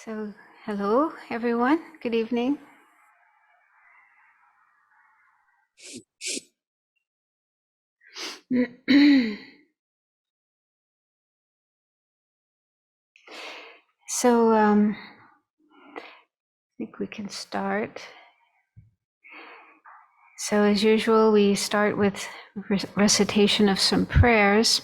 So, hello everyone, good evening. I think we can start. So, as usual, we start with recitation of some prayers.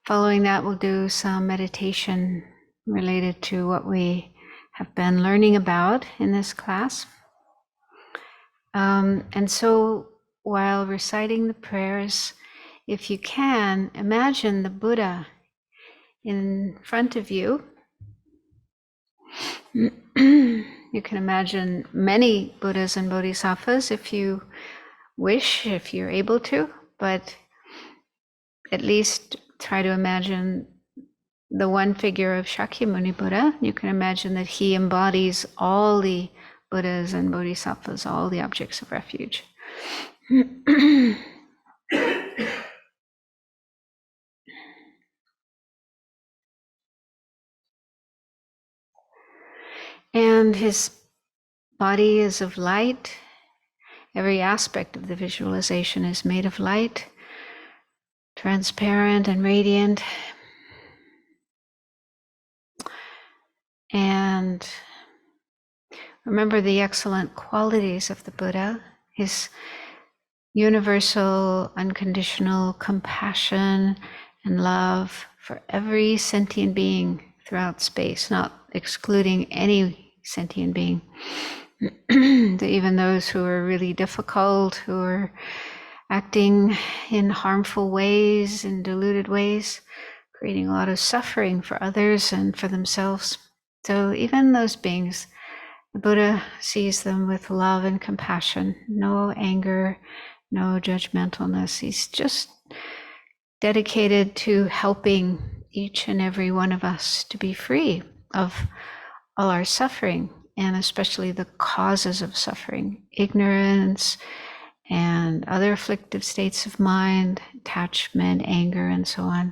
Following that, we'll do some meditation related to what we have been learning about in this class. And so, while reciting the prayers, if you can, imagine the Buddha in front of you. You can imagine many Buddhas and Bodhisattvas if you wish, if you're able to, but at least try to imagine the one figure of Shakyamuni Buddha. You can imagine that he embodies all the Buddhas and Bodhisattvas, all the objects of refuge. And his body is of light. Every aspect of the visualization is made of light, transparent and radiant. And remember the excellent qualities of the Buddha, his universal, unconditional compassion and love for every sentient being throughout space, not excluding any sentient being. Even those who are really difficult, who are acting in harmful ways, in deluded ways, creating a lot of suffering for others and for themselves. So even those beings, the Buddha sees them with love and compassion, no anger, no judgmentalness. He's just dedicated to helping each and every one of us to be free of all our suffering, and especially the causes of suffering, ignorance and other afflictive states of mind, attachment, anger, and so on.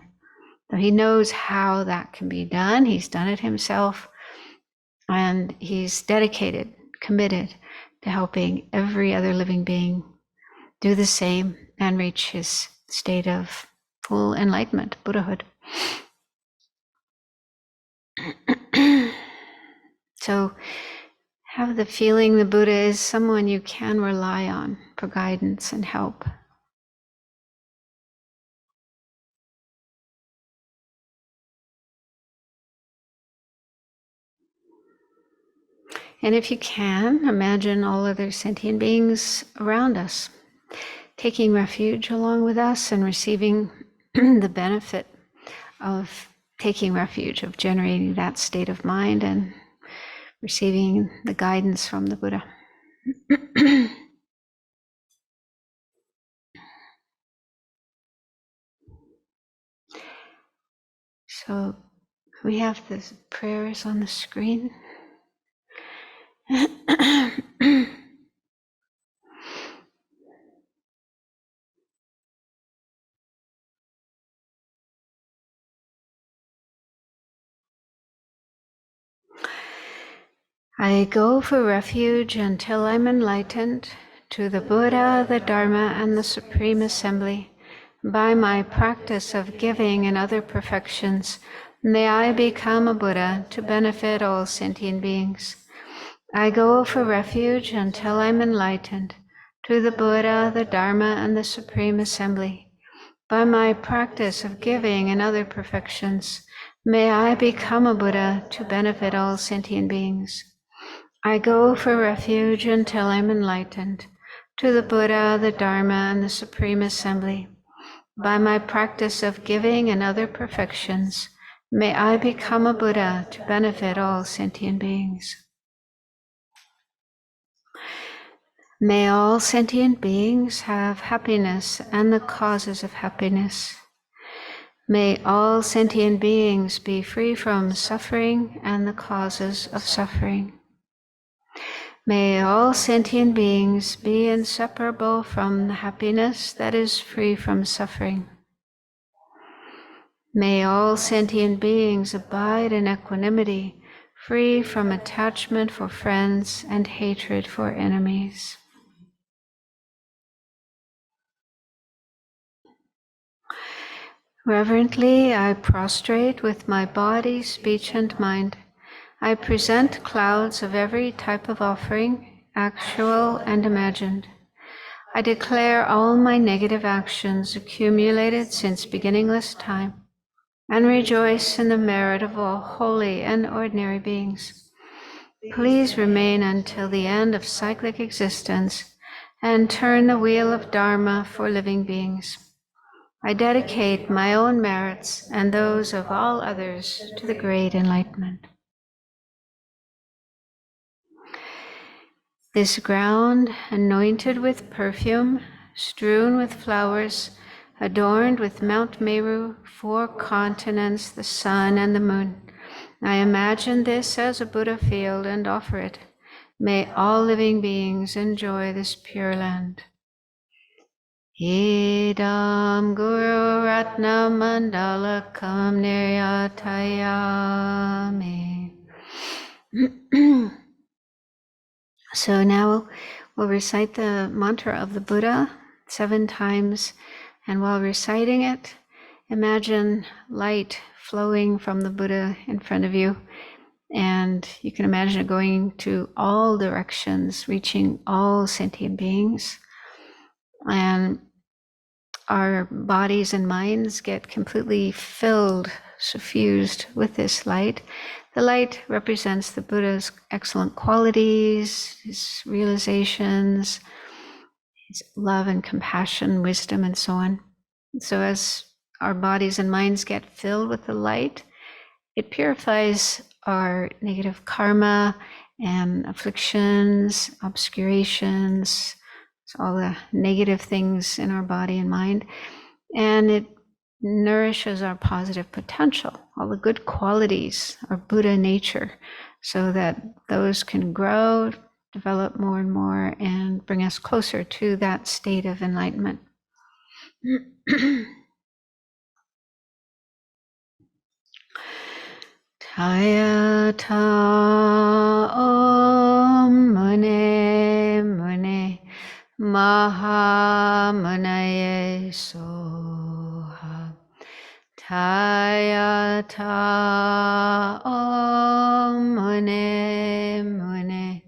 So he knows how that can be done. He's done it himself. And he's dedicated, committed to helping every other living being do the same and reach his state of full enlightenment, Buddhahood. So have the feeling the Buddha is someone you can rely on for guidance and help. And if you can, imagine all other sentient beings around us, taking refuge along with us and receiving the benefit of taking refuge, of generating that state of mind and receiving the guidance from the Buddha. So we have the prayers on the screen. I go for refuge until I'm enlightened to the Buddha, the Dharma, and the Supreme Assembly. By my practice of giving and other perfections, may I become a Buddha to benefit all sentient beings. I go for refuge until I'm enlightened to the Buddha, the Dharma, and the Supreme Assembly. By my practice of giving and other perfections, may I become a Buddha to benefit all sentient beings. I go for refuge until I'm enlightened to the Buddha, the Dharma, and the Supreme Assembly. By my practice of giving and other perfections, may I become a Buddha to benefit all sentient beings. May all sentient beings have happiness and the causes of happiness. May all sentient beings be free from suffering and the causes of suffering. May all sentient beings be inseparable from the happiness that is free from suffering. May all sentient beings abide in equanimity, free from attachment for friends and hatred for enemies. Reverently, I prostrate with my body, speech, and mind. I present clouds of every type of offering, actual and imagined. I declare all my negative actions accumulated since beginningless time, and rejoice in the merit of all holy and ordinary beings. Please remain until the end of cyclic existence and turn the wheel of Dharma for living beings. I dedicate my own merits and those of all others to the great enlightenment. This ground, anointed with perfume, strewn with flowers, adorned with Mount Meru, 4 continents, the sun and the moon. I imagine this as a Buddha field and offer it. May all living beings enjoy this pure land. Idam Guru Ratna Mandalakam Niryatayami. So now we'll recite the mantra of the Buddha 7 times, and while reciting it, imagine light flowing from the Buddha in front of you, and you can imagine it going to all directions, reaching all sentient beings. And our bodies and minds get completely filled, suffused with this light. The light represents the Buddha's excellent qualities, his realizations, his love and compassion, wisdom, and so on. So as our bodies and minds get filled with the light, it purifies our negative karma and afflictions, obscurations, all the negative things in our body and mind, and it nourishes our positive potential, all the good qualities, our Buddha nature, so that those can grow, develop more and more, and bring us closer to that state of enlightenment. Tayata Om Mune Mune Mahamanaye Soha. Tayata Om Mune Mune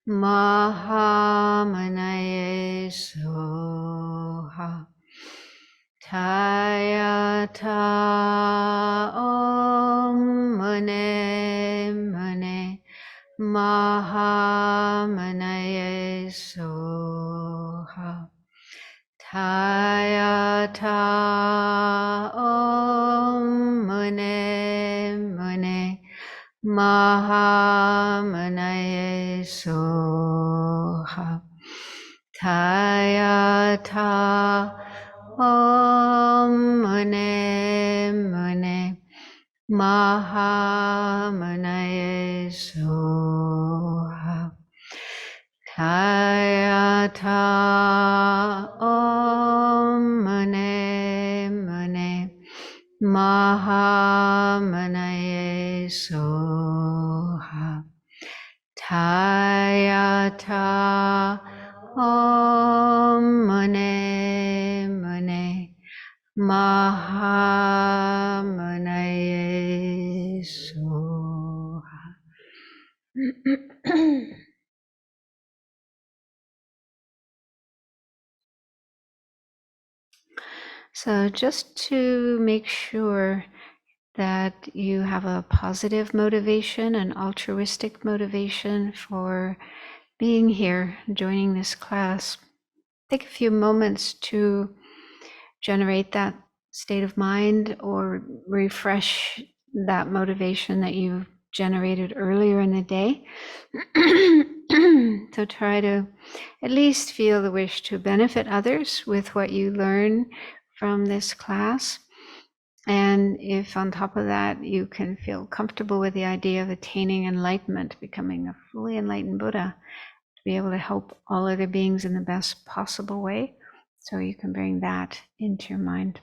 Mahamanaye Soha. Tayata Om Mune Mune Mahamanaye Soha. Tayata Om Mune Mune Mahamanaye Soha. Tayata Om Mune Mune Mahamanaye Soha. Tayata Om Mune Mune Mahamanaye Soha. Tayata Om Mune Mune Mahamanaye Soha. So just to make sure that you have a positive motivation, an altruistic motivation for being here, joining this class, take a few moments to generate that state of mind or refresh that motivation that you generated earlier in the day. So try to at least feel the wish to benefit others with what you learn from this class. And if on top of that you can feel comfortable with the idea of attaining enlightenment, becoming a fully enlightened Buddha, to be able to help all other beings in the best possible way, so you can bring that into your mind.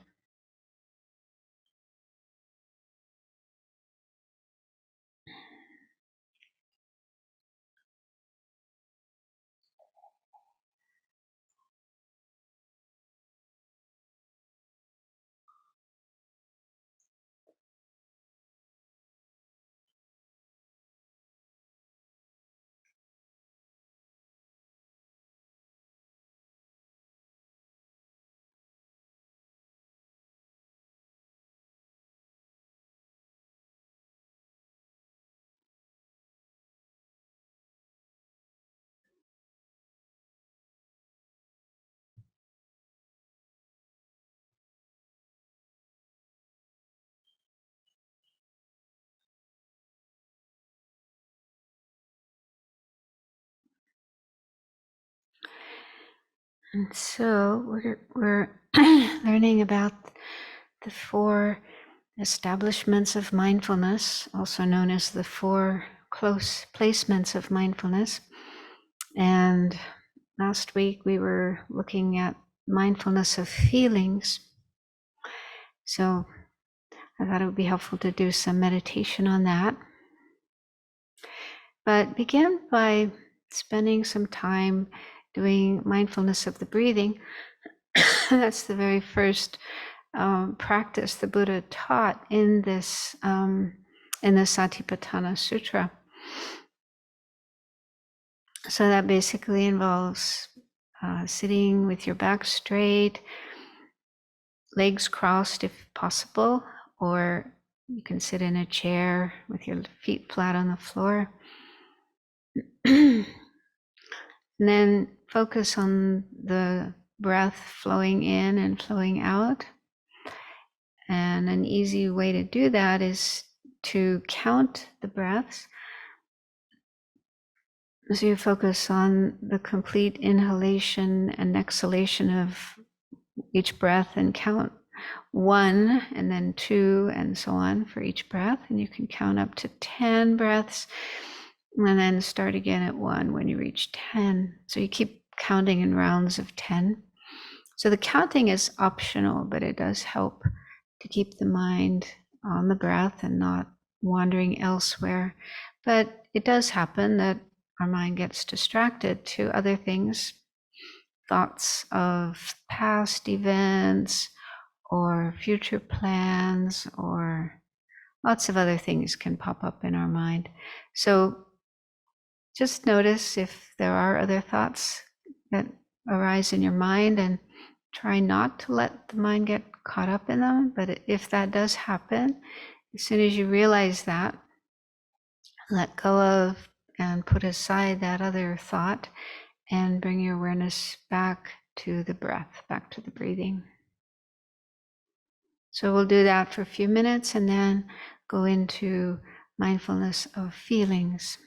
And so we're learning about the four establishments of mindfulness, also known as the four close placements of mindfulness. And last week we were looking at mindfulness of feelings. So I thought it would be helpful to do some meditation on that. But begin by spending some time doing mindfulness of the breathing. That's the very first practice the Buddha taught in this in the Satipatthana Sutra. So that basically involves sitting with your back straight, legs crossed if possible, or you can sit in a chair with your feet flat on the floor. And then focus on the breath flowing in and flowing out. And an easy way to do that is to count the breaths. So you focus on the complete inhalation and exhalation of each breath and count 1 and then 2 and so on for each breath. And you can count up to 10 breaths and then start again at 1 when you reach 10. So you keep counting in rounds of 10. So the counting is optional, but it does help to keep the mind on the breath and not wandering elsewhere. But it does happen that our mind gets distracted to other things, thoughts of past events or future plans, or lots of other things can pop up in our mind. So just notice if there are other thoughts that arise in your mind, and try not to let the mind get caught up in them. But if that does happen, as soon as you realize that, let go of and put aside that other thought and bring your awareness back to the breath, back to the breathing. So we'll do that for a few minutes and then go into mindfulness of feelings.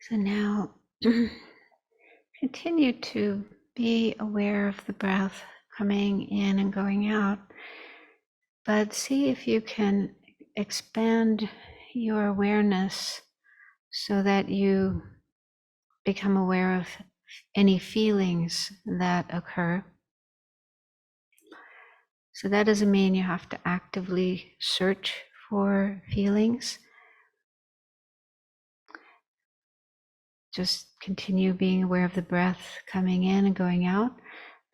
So now continue to be aware of the breath coming in and going out, but see if you can expand your awareness so that you become aware of any feelings that occur. So that doesn't mean you have to actively search for feelings. Just continue being aware of the breath coming in and going out,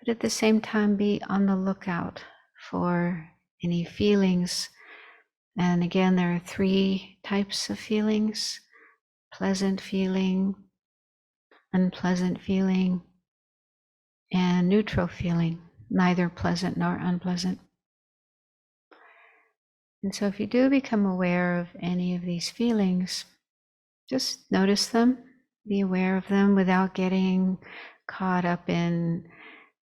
but at the same time be on the lookout for any feelings. And again, there are 3 types of feelings: pleasant feeling, unpleasant feeling, and neutral feeling, neither pleasant nor unpleasant. And so if you do become aware of any of these feelings, just notice them, be aware of them without getting caught up in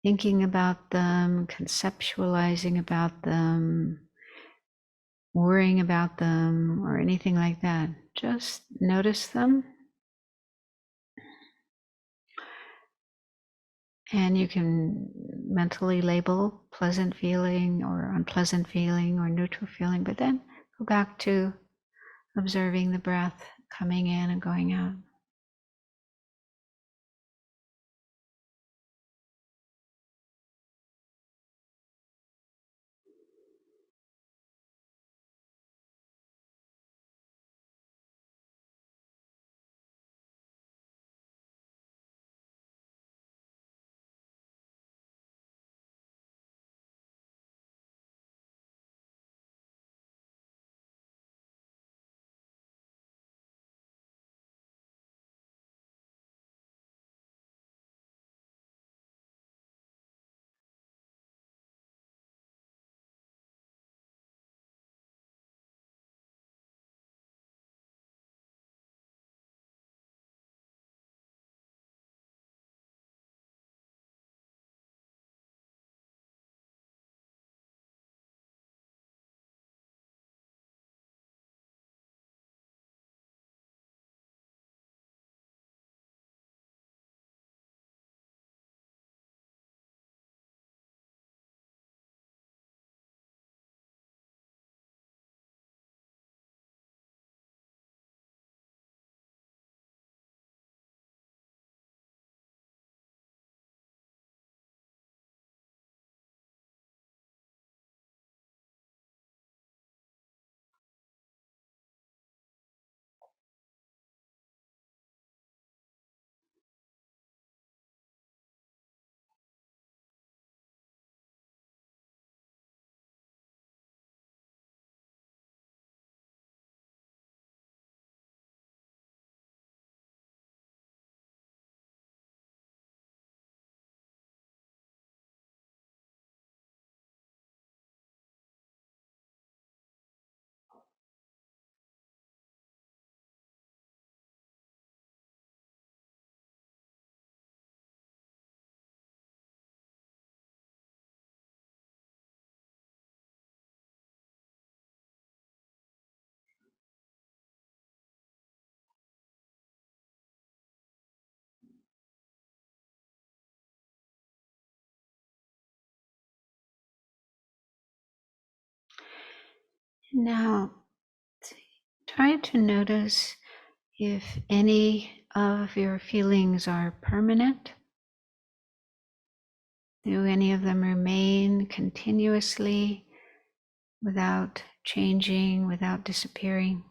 thinking about them, conceptualizing about them, worrying about them, or anything like that. Just notice them. And you can mentally label pleasant feeling or unpleasant feeling or neutral feeling, but then go back to observing the breath coming in and going out. Now, try to notice if any of your feelings are permanent. Do any of them remain continuously without changing, without disappearing?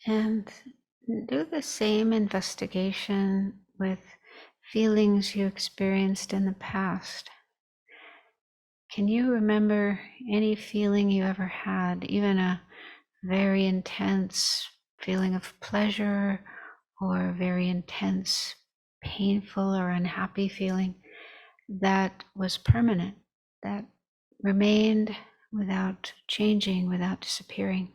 And do the same investigation with feelings you experienced in the past. Can you remember any feeling you ever had, even a very intense feeling of pleasure or a very intense, painful or unhappy feeling that was permanent, that remained without changing, without disappearing?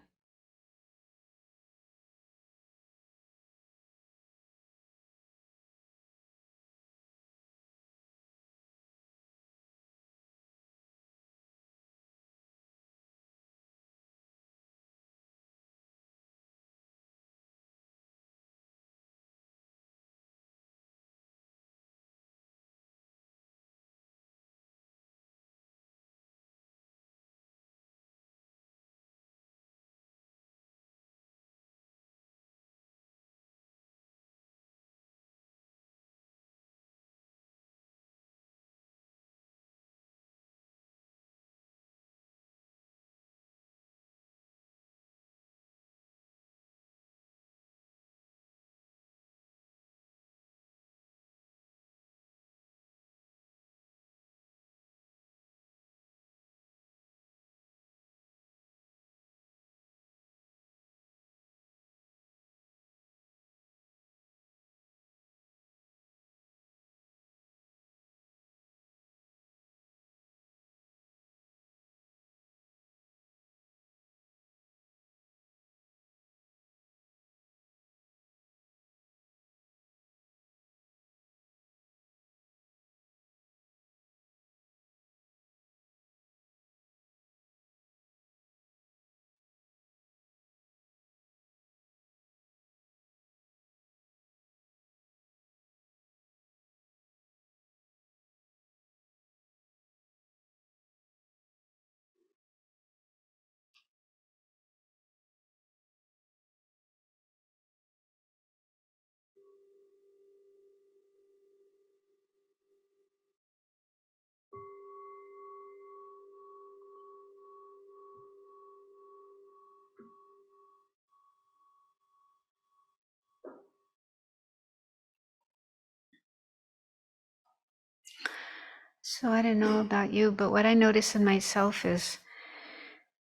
So I don't know about you, but what I notice in myself is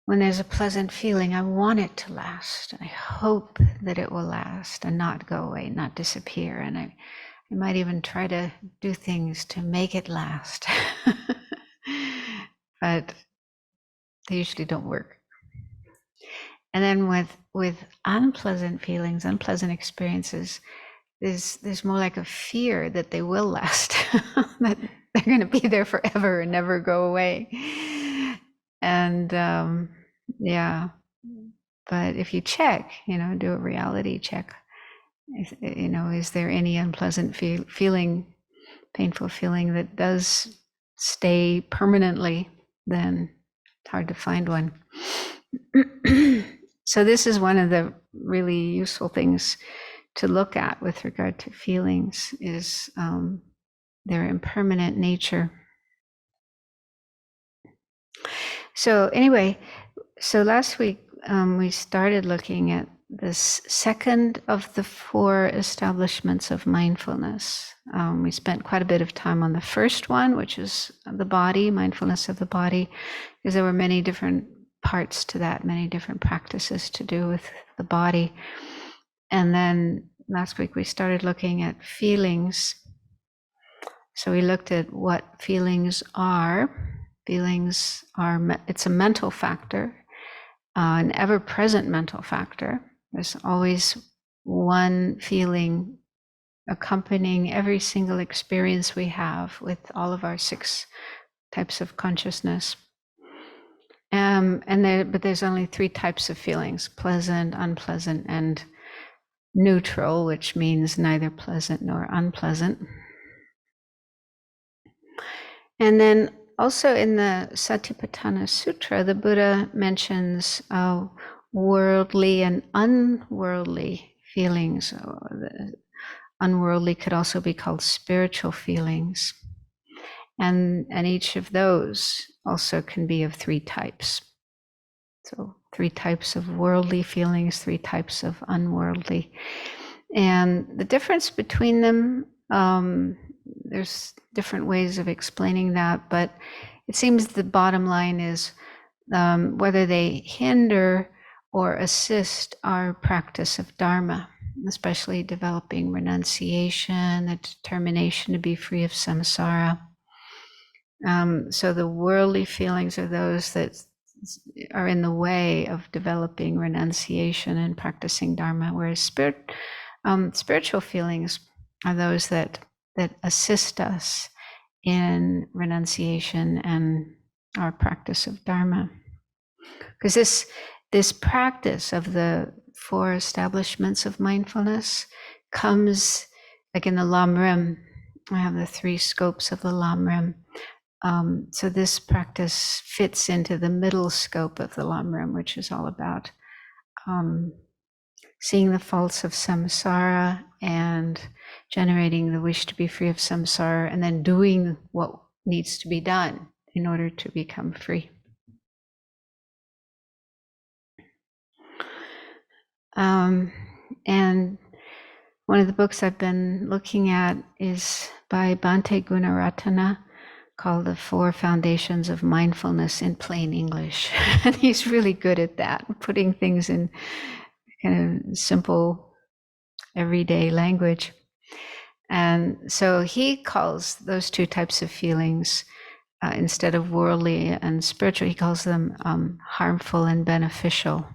when there's a pleasant feeling, I want it to last. I hope that it will last and not go away, not disappear. And I might even try to do things to make it last. But they usually don't work. And then with unpleasant feelings, unpleasant experiences, there's more like a fear that they will last, that they're going to be there forever and never go away. And yeah, but if you check, do a reality check, is there any unpleasant feeling, painful feeling that does stay permanently, then it's hard to find one. So this is one of the really useful things to look at with regard to feelings, is their impermanent nature. So anyway, so last week we started looking at this second of the 4 establishments of mindfulness. We spent quite a bit of time on the first one, which is the body, mindfulness of the body, because there were many different parts to that, many different practices to do with the body. And then last week we started looking at feelings. So we looked at what feelings are. Feelings are, it's a mental factor, an ever-present mental factor. There's always one feeling accompanying every single experience we have with all of our 6 types of consciousness. But there's only 3 types of feelings: pleasant, unpleasant, and neutral, which means neither pleasant nor unpleasant. And then also in the Satipatthana Sutra, the Buddha mentions worldly and unworldly feelings. Unworldly could also be called spiritual feelings. And each of those also can be of 3 types. So 3 types of worldly feelings, 3 types of unworldly. And the difference between them, there's different ways of explaining that, but it seems the bottom line is whether they hinder or assist our practice of Dharma, especially developing renunciation, the determination to be free of samsara. So the worldly feelings are those that are in the way of developing renunciation and practicing Dharma, whereas spiritual feelings are those that assist us in renunciation and our practice of Dharma. Because this practice of the 4 establishments of mindfulness comes, like in the Lamrim, I have the 3 scopes of the Lamrim. So this practice fits into the middle scope of the Lamrim, which is all about seeing the faults of samsara and generating the wish to be free of samsara, and then doing what needs to be done in order to become free. And one of the books I've been looking at is by Bhante Gunaratana, called The 4 Foundations of Mindfulness in Plain English. And he's really good at that, putting things in kind of simple, everyday language. And so he calls those 2 types of feelings, instead of worldly and spiritual, he calls them harmful and beneficial.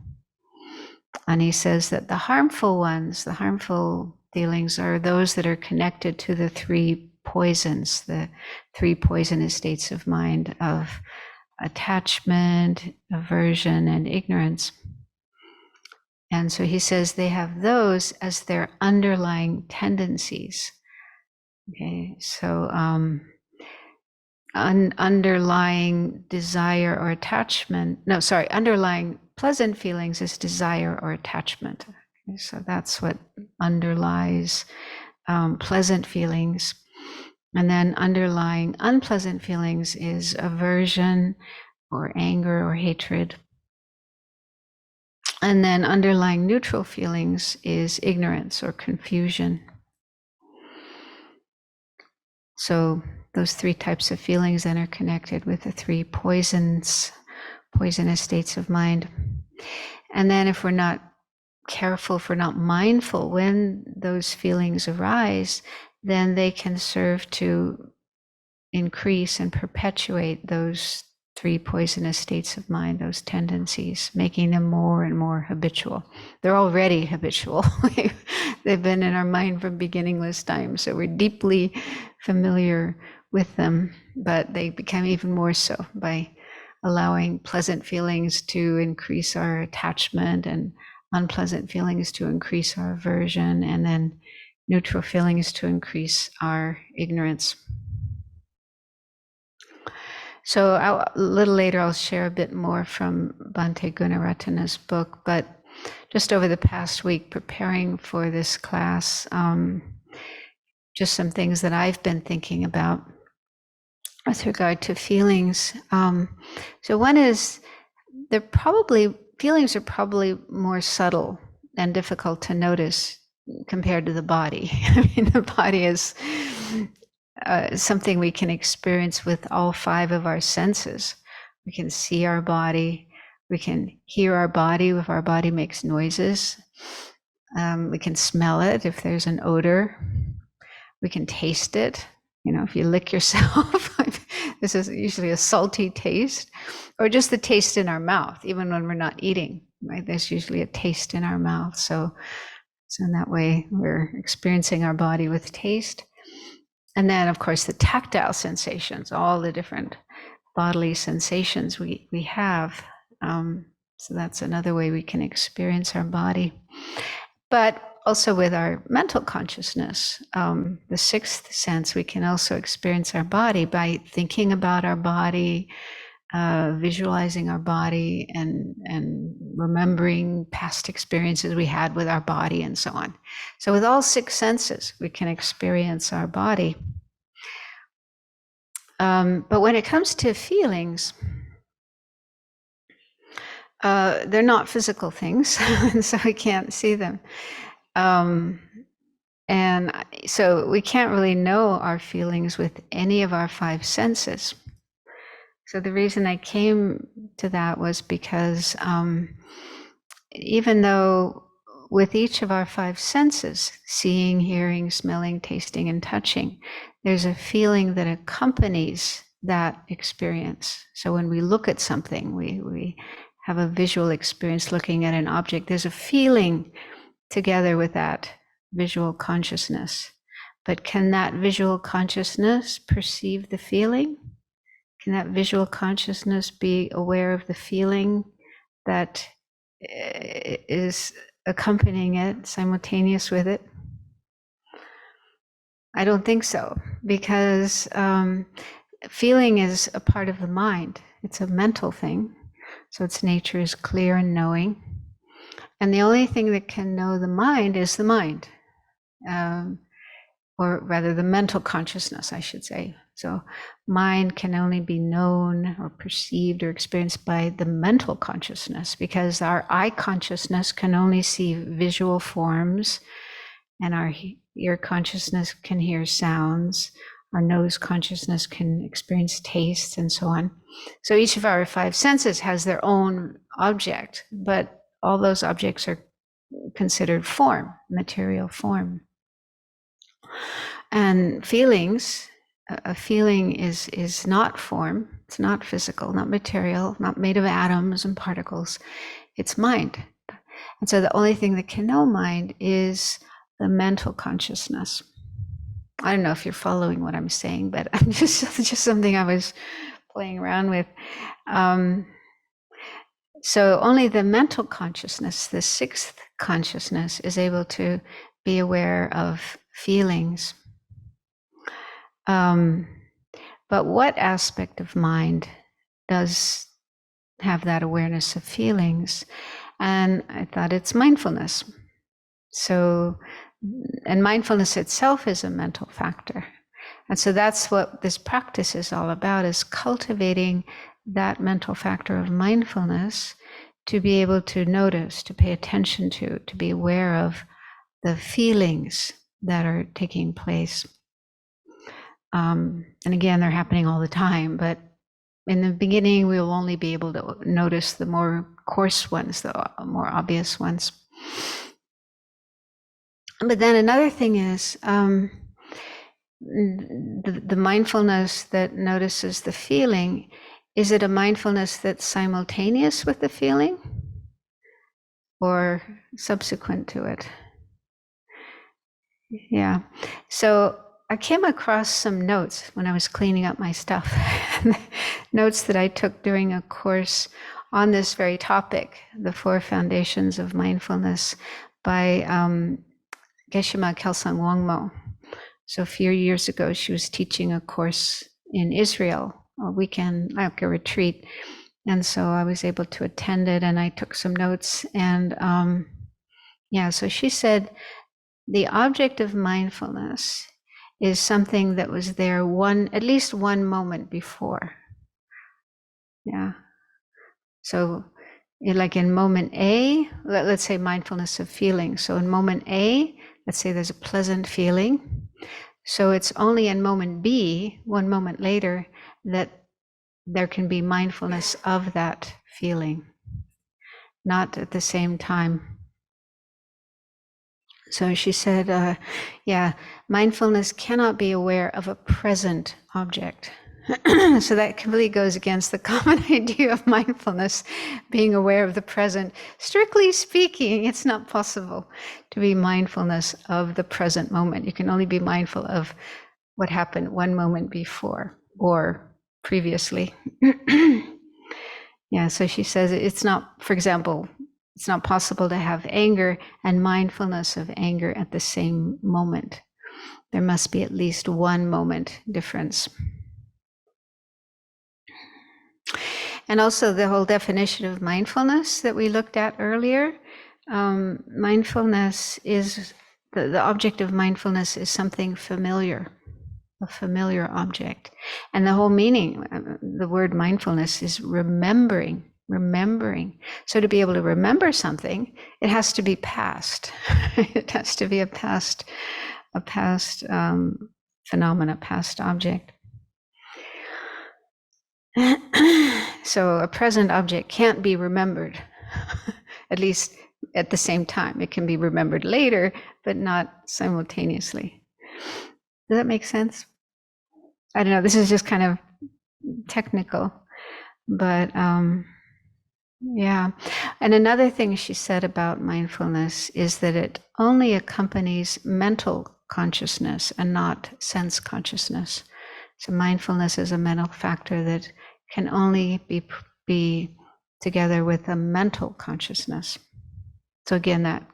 And he says that the harmful ones, the harmful feelings, are those that are connected to the 3 poisons, the 3 poisonous states of mind of attachment, aversion, and ignorance. And so he says they have those as their underlying tendencies. Okay, so underlying desire or attachment, underlying pleasant feelings is desire or attachment. Okay, so that's what underlies pleasant feelings. And then underlying unpleasant feelings is aversion or anger or hatred. And then underlying neutral feelings is ignorance or confusion. So those 3 types of feelings then are connected with the 3 poisonous states of mind. And then if we're not careful, if we're not mindful when those feelings arise, then they can serve to increase and perpetuate those 3 poisonous states of mind, those tendencies, making them more and more habitual. They're already habitual. They've been in our mind from beginningless time, so we're deeply familiar with them, but they become even more so by allowing pleasant feelings to increase our attachment and unpleasant feelings to increase our aversion, and then neutral feelings to increase our ignorance. So a little later, I'll share a bit more from Bhante Gunaratana's book, but just over the past week, preparing for this class, just some things that I've been thinking about with regard to feelings. So one is, feelings are probably more subtle and difficult to notice compared to the body. I mean, the body is something we can experience with all 5 of our senses. We can see our body, we can hear our body if our body makes noises, we can smell it if there's an odor, we can taste it. You know, if you lick yourself, this is usually a salty taste, or just the taste in our mouth, even when we're not eating, right? There's usually a taste in our mouth. So in that way, we're experiencing our body with taste. And then, of course, the tactile sensations, all the different bodily sensations we have. So that's another way we can experience our body. But also with our mental consciousness, the 6th sense, we can also experience our body by thinking about our body, visualizing our body, and remembering past experiences we had with our body and so on. So with all 6 senses, we can experience our body. But when it comes to feelings, They're not physical things, so we can't see them. And so we can't really know our feelings with any of our five senses. So the reason I came to that was because even though with each of our five senses, seeing, hearing, smelling, tasting, and touching, there's a feeling that accompanies that experience. So when we look at something, we have a visual experience looking at an object, there's a feeling together with that visual consciousness. But can that visual consciousness perceive the feeling? Can that visual consciousness be aware of the feeling that is accompanying it, simultaneous with it? I don't think so, because feeling is a part of the mind. It's a mental thing, so its nature is clear and knowing. And the only thing that can know the mind is the mind, or rather the mental consciousness, I should say. So mind can only be known or perceived or experienced by the mental consciousness, because our eye consciousness can only see visual forms, and our ear consciousness can hear sounds, our nose consciousness can experience tastes, and so on. So each of our five senses has their own object, but all those objects are considered form, material form. And feelings, a feeling is not form, it's not physical, not material, not made of atoms and particles, it's mind. And so the only thing that can know mind is the mental consciousness. I don't know if you're following what I'm saying, but I'm just something I was playing around with. So only the mental consciousness, the sixth consciousness, is able to be aware of feelings. But what aspect of mind does have that awareness of feelings? And I thought it's mindfulness. So, and mindfulness itself is a mental factor. And so that's what this practice is all about, is cultivating that mental factor of mindfulness to be able to notice, to pay attention to be aware of the feelings that are taking place. And again, they're happening all the time, but in the beginning, we will only be able to notice the more coarse ones, the more obvious ones. But then another thing is the mindfulness that notices the feeling. Is it a mindfulness that's simultaneous with the feeling or subsequent to it? Yeah. So I came across some notes when I was cleaning up my stuff, notes that I took during a course on this very topic, the 4 Foundations of Mindfulness, by Geshe-ma Kelsang Wangmo. So a few years ago, she was teaching a course in Israel, a weekend, like a retreat. And so I was able to attend it, and I took some notes. And so she said, the object of mindfulness is something that was there at least one moment before. Yeah. So like in moment A, let's say mindfulness of feeling. So in moment A, let's say there's a pleasant feeling. So it's only in moment B, one moment later, that there can be mindfulness of that feeling, not at the same time. So she said, mindfulness cannot be aware of a present object. So that completely goes against the common idea of mindfulness, being aware of the present. Strictly speaking, it's not possible to be mindfulness of the present moment. You can only be mindful of what happened one moment before or previously. Yeah, so she says it's not, for example, it's not possible to have anger and mindfulness of anger at the same moment. There must be at least one moment difference. And also the whole definition of mindfulness that we looked at earlier. Mindfulness is, the object of mindfulness is something familiar, a familiar object. And the whole meaning, the word mindfulness is remembering remembering. So to be able to remember something, it has to be past. It has to be a past phenomena, past object. So a present object can't be remembered, at least at the same time. It can be remembered later, but not simultaneously. Does that make sense? I don't know. This is just kind of technical, but yeah. And another thing she said about mindfulness is that it only accompanies mental consciousness and not sense consciousness. So mindfulness is a mental factor that can only be together with a mental consciousness. So again, that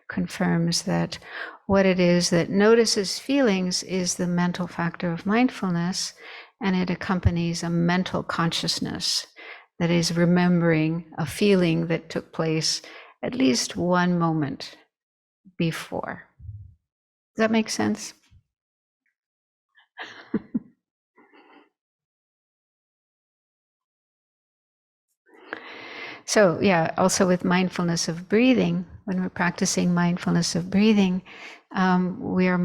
confirms that what it is that notices feelings is the mental factor of mindfulness, and it accompanies a mental consciousness that is remembering a feeling that took place at least one moment before. Does that make sense? So yeah, also with mindfulness of breathing, when we're practicing mindfulness of breathing, we are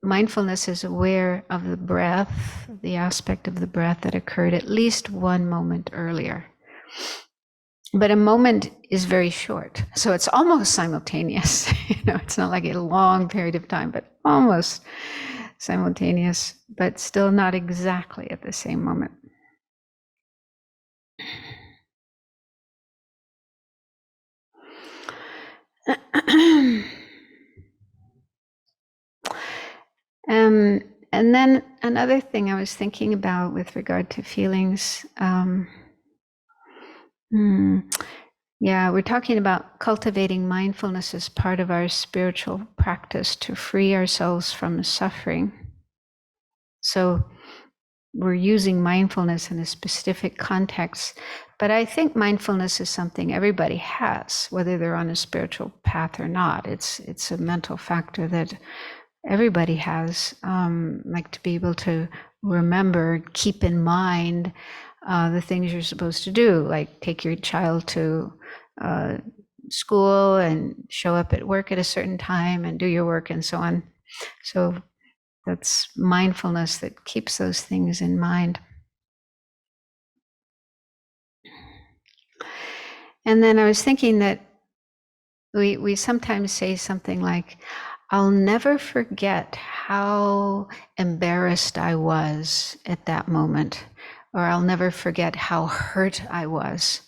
mindfulness is aware of the breath, the aspect of the breath that occurred at least one moment earlier. But a moment is very short, so it's almost simultaneous. It's not like a long period of time, but almost simultaneous, but still not exactly at the same moment. And then another thing I was thinking about with regard to feelings, we're talking about cultivating mindfulness as part of our spiritual practice to free ourselves from suffering. So we're using mindfulness in a specific context, but I think mindfulness is something everybody has, whether they're on a spiritual path or not. It's a mental factor that everybody has, like to be able to remember, keep in mind the things you're supposed to do, like take your child to school and show up at work at a certain time and do your work and so on. So that's mindfulness that keeps those things in mind. And then I was thinking that we sometimes say something like, I'll never forget how embarrassed I was at that moment, or I'll never forget how hurt I was.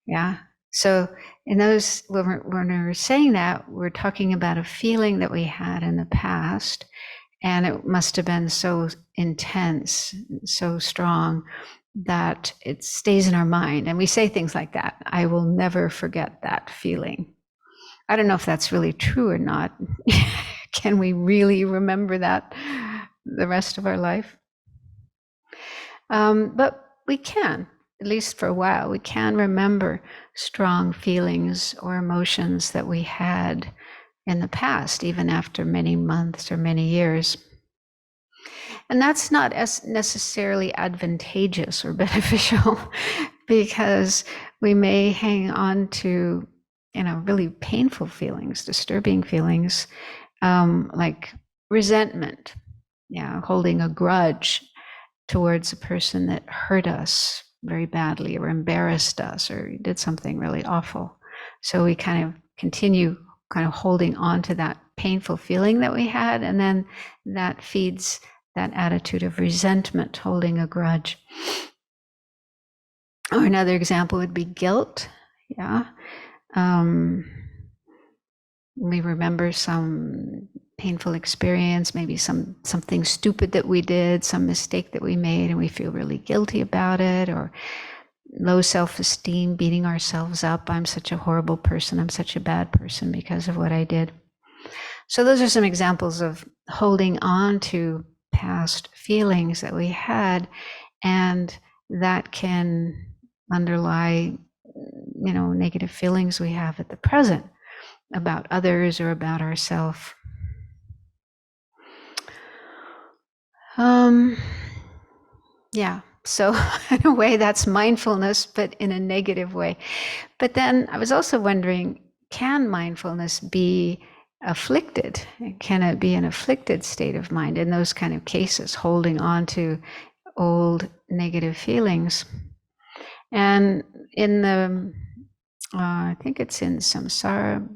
Yeah. So in those, when we're saying that, we're talking about a feeling that we had in the past, and it must have been so intense, so strong that it stays in our mind. And we say things like that. I will never forget that feeling. I don't know if that's really true or not. Can we really remember that the rest of our life? But we can, at least for a while, we can remember strong feelings or emotions that we had in the past, even after many months or many years. And that's not as necessarily advantageous or beneficial because we may hang on to, really painful feelings, disturbing feelings, like resentment, holding a grudge towards a person that hurt us very badly or embarrassed us or did something really awful. So we kind of continue kind of holding on to that painful feeling that we had, and then that feeds that attitude of resentment, holding a grudge. Or another example would be guilt. We remember some painful experience, maybe something stupid that we did, some mistake that we made, and we feel really guilty about it, or low self-esteem, beating ourselves up. I'm such a horrible person. I'm such a bad person because of what I did. So those are some examples of holding on to past feelings that we had, and that can underlie, negative feelings we have at the present about others or about ourselves. Yeah. So in a way, that's mindfulness, but in a negative way. But then I was also wondering, can mindfulness be afflicted? Can it be an afflicted state of mind in those kind of cases, holding on to old negative feelings? And in the, I think it's in Samsara,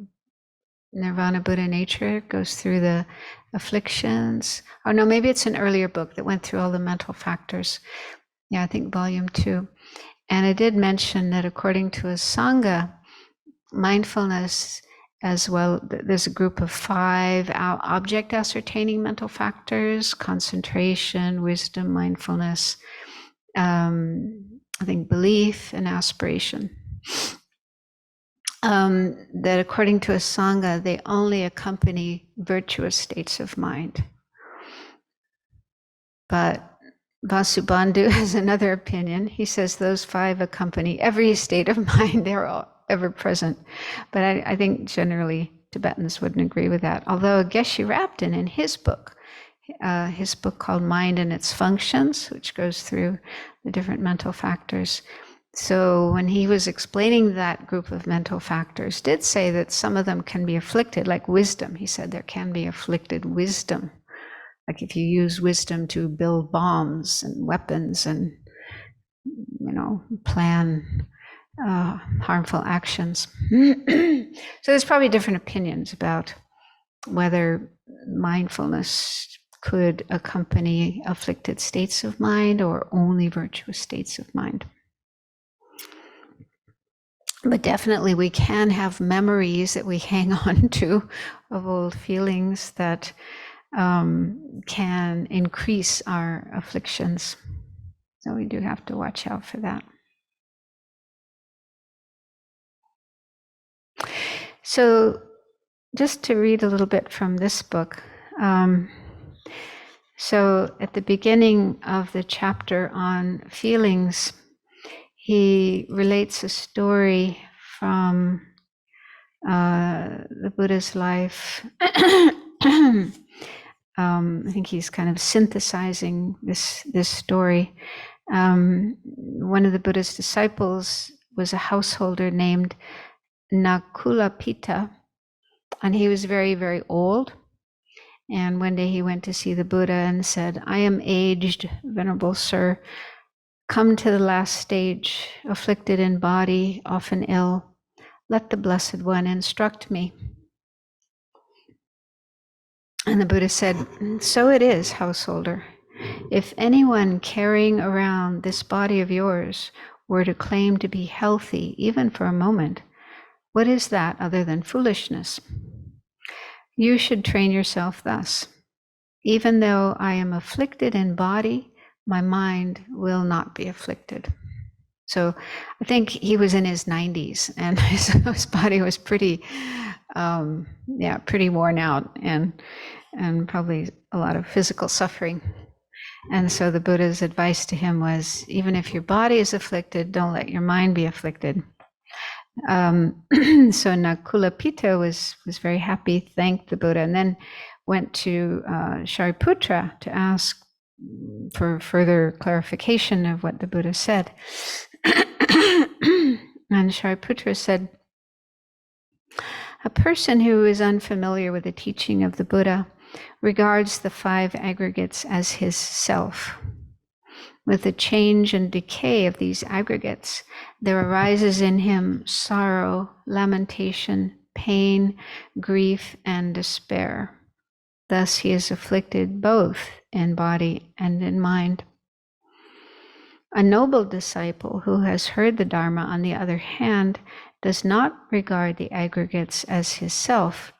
Nirvana, Buddha, Nature, goes through the afflictions. Oh no, maybe it's an earlier book that went through all the mental factors. Yeah, I think volume 2. And it did mention that according to a Sangha, mindfulness as well, there's a group of 5 object ascertaining mental factors: concentration, wisdom, mindfulness, I think belief, and aspiration. That according to a Sangha, they only accompany virtuous states of mind. But Vasubandhu has another opinion. He says those 5 accompany every state of mind. They're all ever present. But I think generally Tibetans wouldn't agree with that. Although Geshe Rabden, in his book called Mind and Its Functions, which goes through the different mental factors. So when he was explaining that group of mental factors, did say that some of them can be afflicted, like wisdom. He said there can be afflicted wisdom. Like if you use wisdom to build bombs and weapons and, plan harmful actions. So there's probably different opinions about whether mindfulness could accompany afflicted states of mind or only virtuous states of mind. But definitely we can have memories that we hang on to of old feelings that can increase our afflictions. So we do have to watch out for that. So just to read a little bit from this book. So at the beginning of the chapter on feelings, he relates a story from the Buddha's life. I think he's kind of synthesizing this story. One of the Buddha's disciples was a householder named Nakulapita, and he was very, very old. And one day he went to see the Buddha and said, "I am aged, Venerable Sir, come to the last stage, afflicted in body, often ill. Let the Blessed One instruct me." And the Buddha said, "So it is, householder. If anyone carrying around this body of yours were to claim to be healthy, even for a moment, what is that other than foolishness? You should train yourself thus. Even though I am afflicted in body, my mind will not be afflicted." So I think he was in his 90s and his body was pretty worn out and probably a lot of physical suffering. And so the Buddha's advice to him was, even if your body is afflicted, don't let your mind be afflicted. So Nakulapita was very happy, thanked the Buddha, and then went to Shariputra to ask for further clarification of what the Buddha said. And Shariputra said, "A person who is unfamiliar with the teaching of the Buddha regards the 5 aggregates as his self. With the change and decay of these aggregates, there arises in him sorrow, lamentation, pain, grief, and despair. Thus he is afflicted both in body and in mind. A noble disciple who has heard the Dharma, on the other hand, does not regard the aggregates as his self.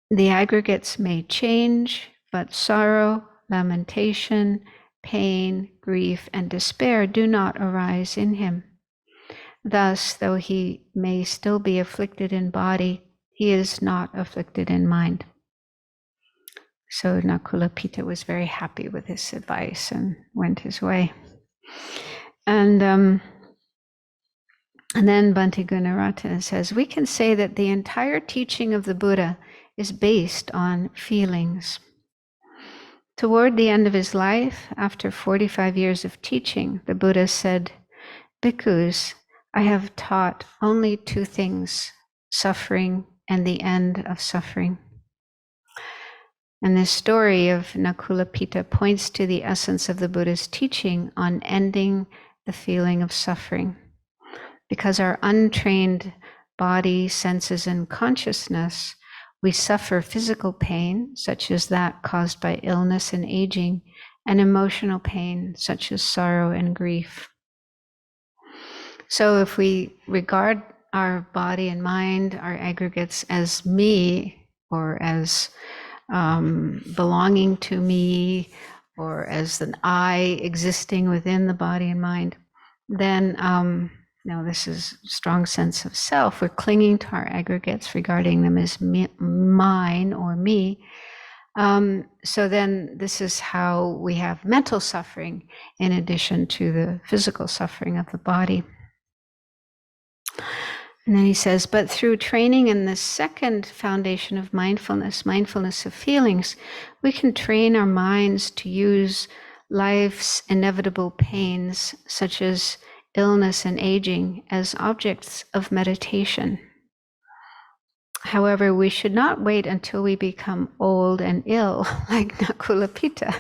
The aggregates may change, but sorrow, lamentation, pain, grief, and despair do not arise in him. Thus, though he may still be afflicted in body, he is not afflicted in mind." So Nakulapita was very happy with this advice and went his way. And then Bhante Gunaratana says, "We can say that the entire teaching of the Buddha is based on feelings. Toward the end of his life, after 45 years of teaching, the Buddha said, "Bhikkhus, I have taught only two things, suffering and the end of suffering." And this story of Nakulapita points to the essence of the Buddha's teaching on ending the feeling of suffering. Because our untrained body, senses, and consciousness, we suffer physical pain, such as that caused by illness and aging, and emotional pain, such as sorrow and grief. So if we regard our body and mind, our aggregates, as me, or as belonging to me, or as an I existing within the body and mind, then this is a strong sense of self. We're clinging to our aggregates, regarding them as mine or me. So then this is how we have mental suffering in addition to the physical suffering of the body. And then he says, but through training in the second foundation of mindfulness, mindfulness of feelings, we can train our minds to use life's inevitable pains, such as illness and aging, as objects of meditation. However, we should not wait until we become old and ill, like Nakulapita.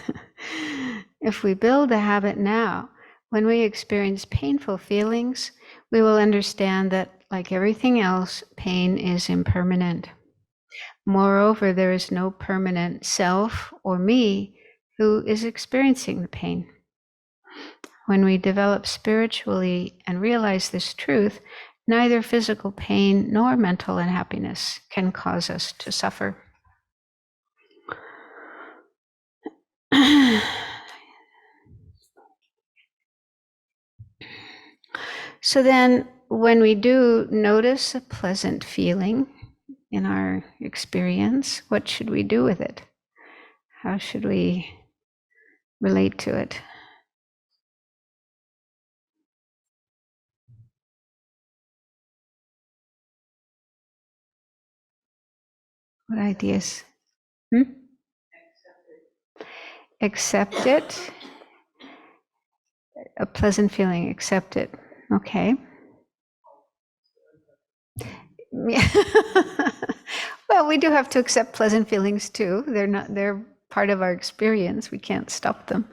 If we build the habit now, when we experience painful feelings, we will understand that, like everything else, pain is impermanent. Moreover, there is no permanent self or me who is experiencing the pain. When we develop spiritually and realize this truth, neither physical pain nor mental unhappiness can cause us to suffer. So then, when we do notice a pleasant feeling in our experience, what should we do with it? How should we relate to it? What ideas? Accept it. A pleasant feeling, accept it. Okay. Yeah. Well, we do have to accept pleasant feelings too. They're part of our experience. We can't stop them.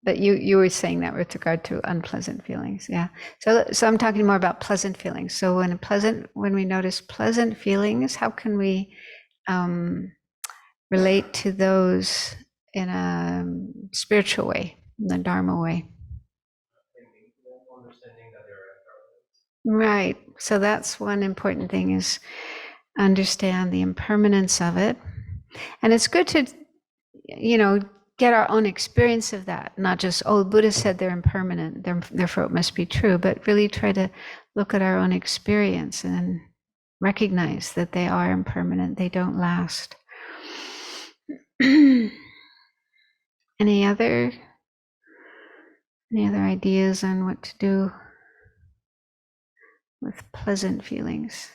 But you were saying that with regard to unpleasant feelings. Yeah. So I'm talking more about pleasant feelings. So when we notice pleasant feelings, how can we relate to those in a spiritual way, in the Dharma way? Right. So that's one important thing, is understand the impermanence of it. And it's good to, get our own experience of that, not just, Buddha said they're impermanent, therefore it must be true, but really try to look at our own experience and recognize that they are impermanent, they don't last. Any other ideas on what to do with pleasant feelings?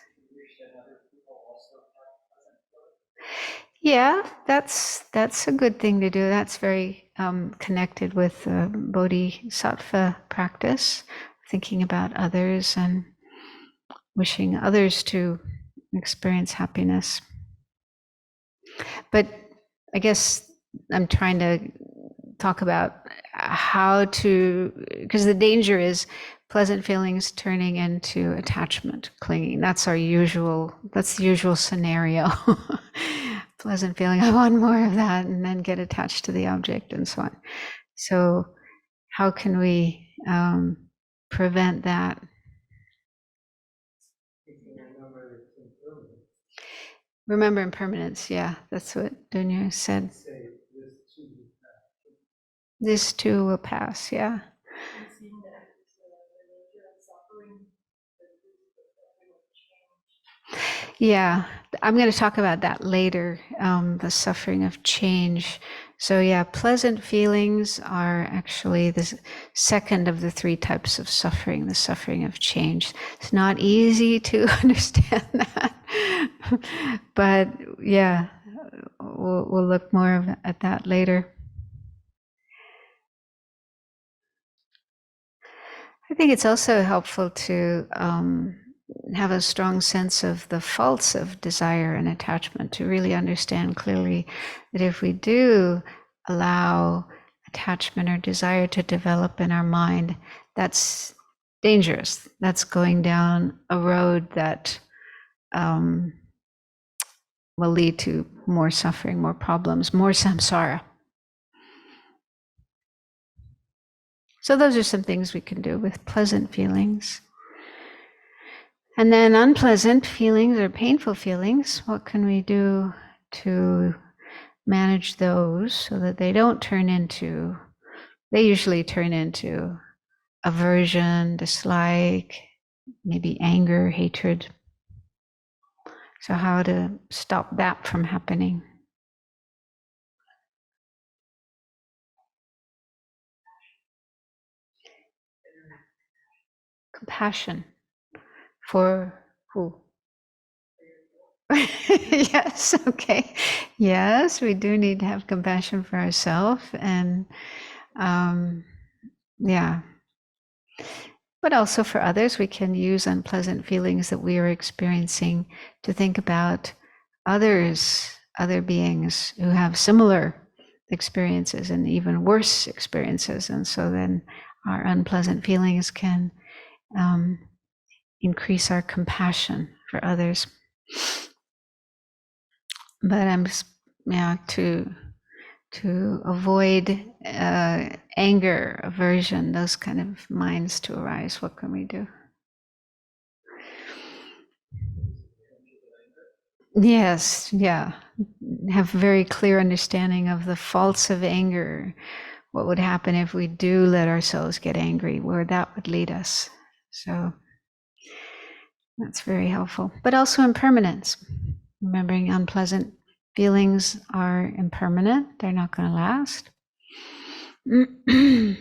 Yeah, that's a good thing to do. That's very connected with bodhisattva practice, thinking about others and wishing others to experience happiness. But I guess I'm trying to talk about how to, because the danger is pleasant feelings turning into attachment, clinging. That's the usual scenario. Pleasant feeling, I want more of that, and then get attached to the object and so on. So how can we prevent that? Remember impermanence, yeah, that's what Dunya said. This too will pass, yeah. Yeah, I'm going to talk about that later, the suffering of change. So yeah, pleasant feelings are actually the second of the three types of suffering, the suffering of change. It's not easy to understand that, but yeah, we'll look more at that later. I think it's also helpful to have a strong sense of the faults of desire and attachment, to really understand clearly that if we do allow attachment or desire to develop in our mind, that's dangerous. That's going down a road that will lead to more suffering, more problems, more samsara. So those are some things we can do with pleasant feelings. And then unpleasant feelings or painful feelings, what can we do to manage those so that they don't turn into, they usually turn into aversion, dislike, maybe anger, hatred. So how to stop that from happening? Compassion for who? Yes, okay. Yes, we do need to have compassion for ourselves, and yeah. But also for others, we can use unpleasant feelings that we are experiencing to think about others, other beings who have similar experiences and even worse experiences. And so then our unpleasant feelings can increase our compassion for others. But to avoid anger, aversion, those kind of minds to arise, what can we do? Yes, yeah. Have very clear understanding of the faults of anger. What would happen if we do let ourselves get angry, where that would lead us. So that's very helpful. But also impermanence. Remembering unpleasant feelings are impermanent. They're not going to last. Not only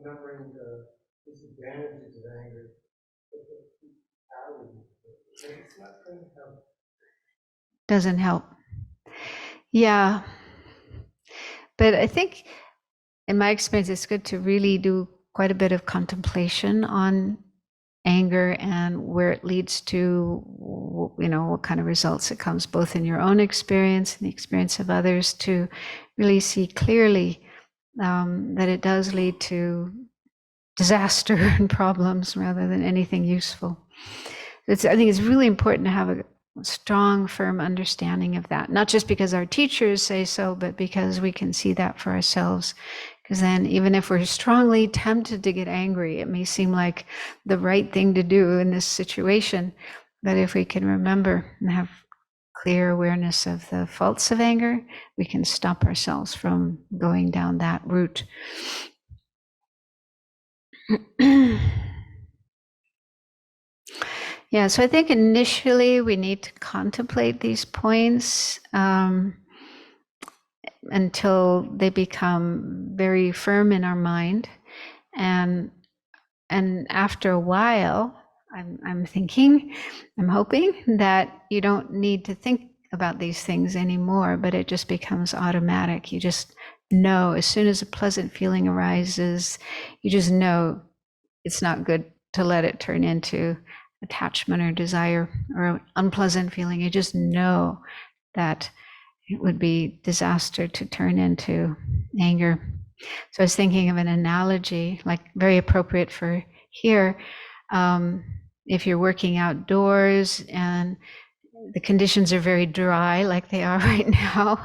remembering the disadvantages of anger, but the brutality. It's not going to help. Doesn't help. Yeah. But I think, in my experience, it's good to really do quite a bit of contemplation on anger and where it leads to, what kind of results it comes, both in your own experience and the experience of others, to really see clearly that it does lead to disaster and problems rather than anything useful. I think it's really important to have a strong, firm understanding of that, not just because our teachers say so, but because we can see that for ourselves. Because then, even if we're strongly tempted to get angry, it may seem like the right thing to do in this situation. But if we can remember and have clear awareness of the faults of anger, we can stop ourselves from going down that route. Yeah, so I think initially we need to contemplate these points until they become very firm in our mind, and after a while, I'm hoping that you don't need to think about these things anymore, but it just becomes automatic. You just know as soon as a pleasant feeling arises, you just know it's not good to let it turn into attachment or desire or an unpleasant feeling. You just know that it would be disaster to turn into anger. So I was thinking of an analogy, like very appropriate for here. If you're working outdoors and the conditions are very dry, like they are right now,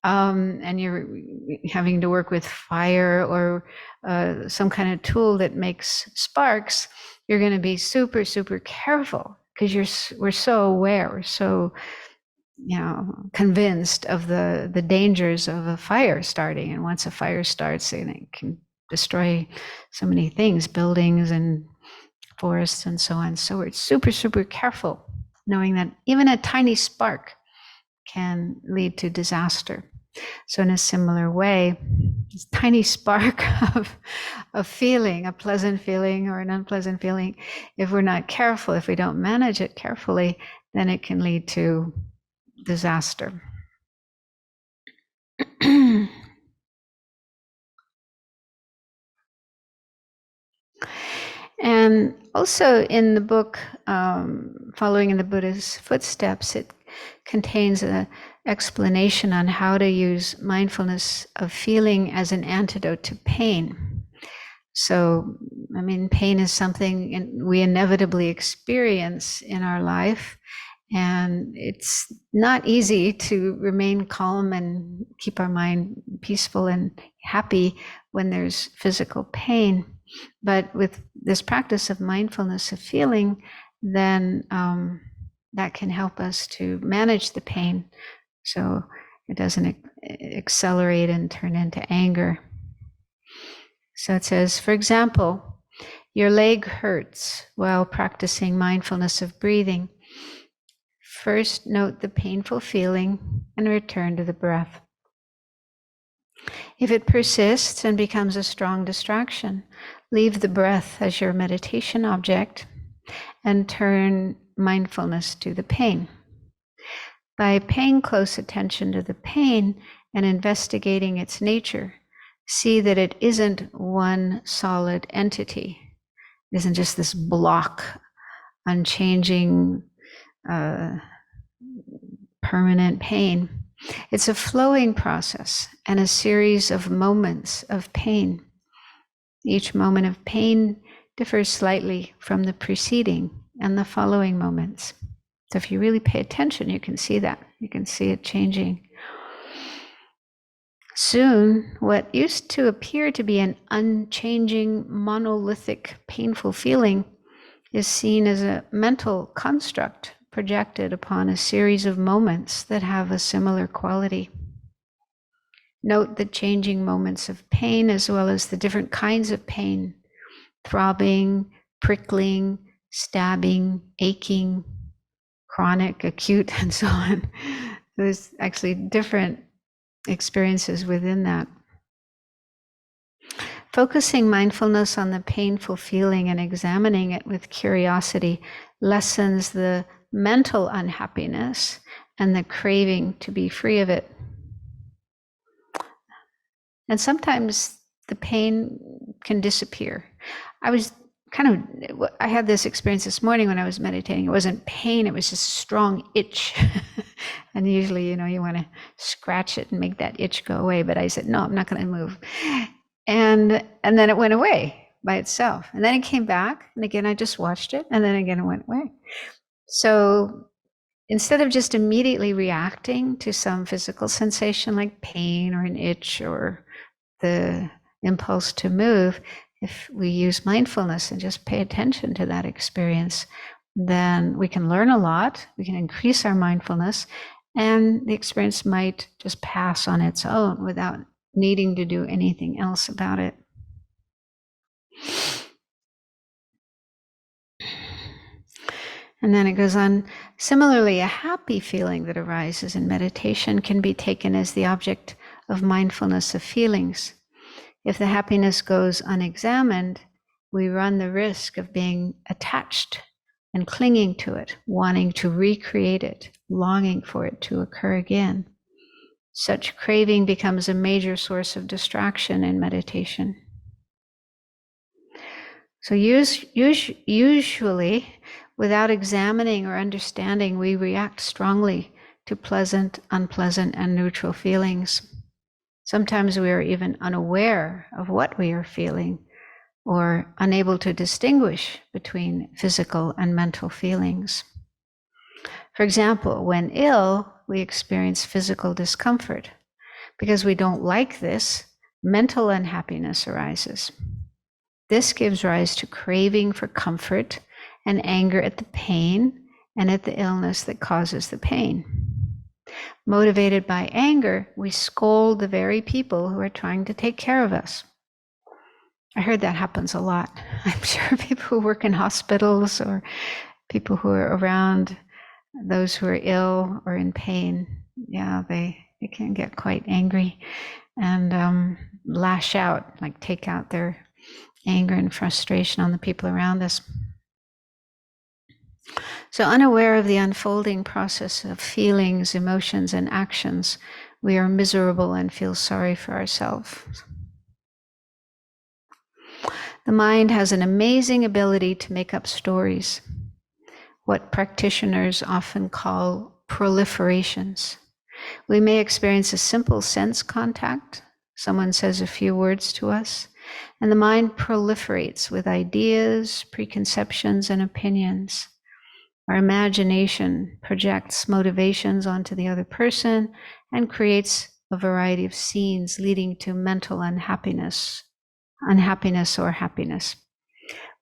and you're having to work with fire or some kind of tool that makes sparks, you're going to be super, super careful because we're so aware, we're so convinced of the dangers of a fire starting. And once a fire starts, it can destroy so many things, buildings and forests and so on. So we're super, super careful, knowing that even a tiny spark can lead to disaster. So in a similar way, this tiny spark of a feeling, a pleasant feeling or an unpleasant feeling, if we're not careful, if we don't manage it carefully, then it can lead to disaster. And also in the book, Following in the Buddha's Footsteps, it contains an explanation on how to use mindfulness of feeling as an antidote to pain. So, I mean, pain is something we inevitably experience in our life, and it's not easy to remain calm and keep our mind peaceful and happy when there's physical pain. But with this practice of mindfulness of feeling, then that can help us to manage the pain so it doesn't accelerate and turn into anger. So it says, for example, your leg hurts while practicing mindfulness of breathing. First, note the painful feeling and return to the breath. If it persists and becomes a strong distraction, leave the breath as your meditation object and turn mindfulness to the pain. By paying close attention to the pain and investigating its nature, see that it isn't one solid entity. It isn't just this block, unchanging, permanent pain. It's a flowing process and a series of moments of pain. Each moment of pain differs slightly from the preceding and the following moments. So if you really pay attention, you can see that. You can see it changing. Soon, what used to appear to be an unchanging, monolithic, painful feeling is seen as a mental construct projected upon a series of moments that have a similar quality. Note the changing moments of pain as well as the different kinds of pain: throbbing, prickling, stabbing, aching, chronic, acute, and so on. There's actually different experiences within that. Focusing mindfulness on the painful feeling and examining it with curiosity lessens the mental unhappiness and the craving to be free of it. And sometimes the pain can disappear. I had this experience this morning when I was meditating. It wasn't pain, it was just a strong itch. And usually, you want to scratch it and make that itch go away. But I said, no, I'm not going to move. And then it went away by itself. And then it came back. And again, I just watched it. And then again, it went away. So instead of just immediately reacting to some physical sensation like pain or an itch or the impulse to move, if we use mindfulness and just pay attention to that experience, then we can learn a lot, we can increase our mindfulness, and the experience might just pass on its own without needing to do anything else about it. And then it goes on, similarly, a happy feeling that arises in meditation can be taken as the object of mindfulness of feelings. If the happiness goes unexamined, we run the risk of being attached and clinging to it, wanting to recreate it, longing for it to occur again. Such craving becomes a major source of distraction in meditation. So usually, without examining or understanding, we react strongly to pleasant, unpleasant, and neutral feelings. Sometimes we are even unaware of what we are feeling or unable to distinguish between physical and mental feelings. For example, when ill, we experience physical discomfort. Because we don't like this, mental unhappiness arises. This gives rise to craving for comfort and anger at the pain and at the illness that causes the pain. Motivated by anger, we scold the very people who are trying to take care of us. I heard that happens a lot. I'm sure people who work in hospitals or people who are around those who are ill or in pain, they can get quite angry and lash out, like take out their anger and frustration on the people around us. So, unaware of the unfolding process of feelings, emotions, and actions, we are miserable and feel sorry for ourselves. The mind has an amazing ability to make up stories, what practitioners often call proliferations. We may experience a simple sense contact. Someone says a few words to us, and the mind proliferates with ideas, preconceptions, and opinions. Our imagination projects motivations onto the other person and creates a variety of scenes leading to mental unhappiness or happiness.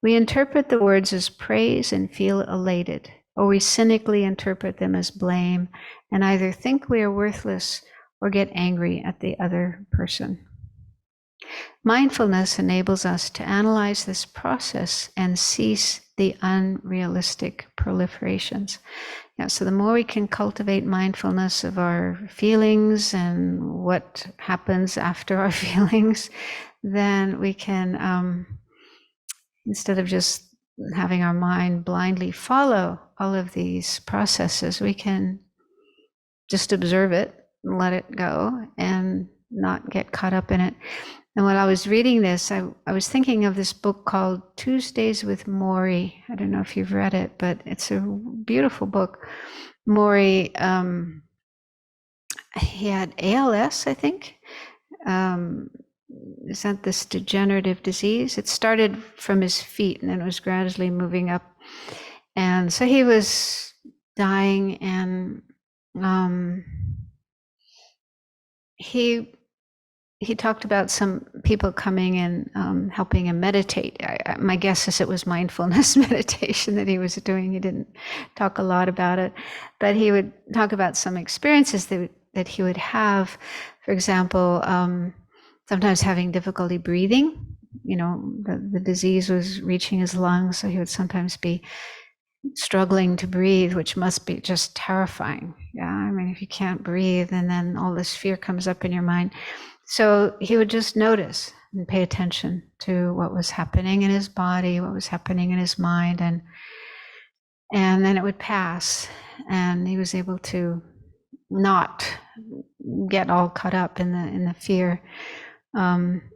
We interpret the words as praise and feel elated, or we cynically interpret them as blame and either think we are worthless or get angry at the other person. Mindfulness enables us to analyze this process and cease the unrealistic proliferations. Yeah, so the more we can cultivate mindfulness of our feelings and what happens after our feelings, then we can, instead of just having our mind blindly follow all of these processes, we can just observe it, let it go, and not get caught up in it. And when I was reading this, I was thinking of this book called Tuesdays with Morrie. I don't know if you've read it, but it's a beautiful book. Morrie, he had ALS, I think. Is that this degenerative disease? It started from his feet and then it was gradually moving up. And so he was dying, and he talked about some people coming and helping him meditate. My guess is it was mindfulness meditation that he was doing. He didn't talk a lot about it, but he would talk about some experiences that he would have. For example, sometimes having difficulty breathing. You know, the disease was reaching his lungs, so he would sometimes be struggling to breathe, which must be just terrifying. Yeah, I mean, if you can't breathe and then all this fear comes up in your mind. So he would just notice and pay attention to what was happening in his body, what was happening in his mind, and then it would pass, and he was able to not get all caught up in the fear.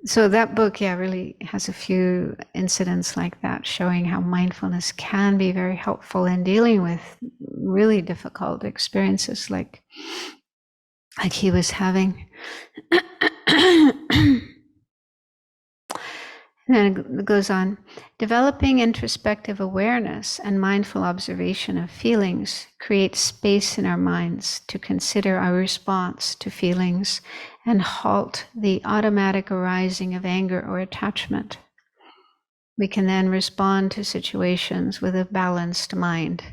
So that book, yeah, really has a few incidents like that, showing how mindfulness can be very helpful in dealing with really difficult experiences like he was having. And then it goes on, developing introspective awareness and mindful observation of feelings creates space in our minds to consider our response to feelings and halt the automatic arising of anger or attachment. We can then respond to situations with a balanced mind.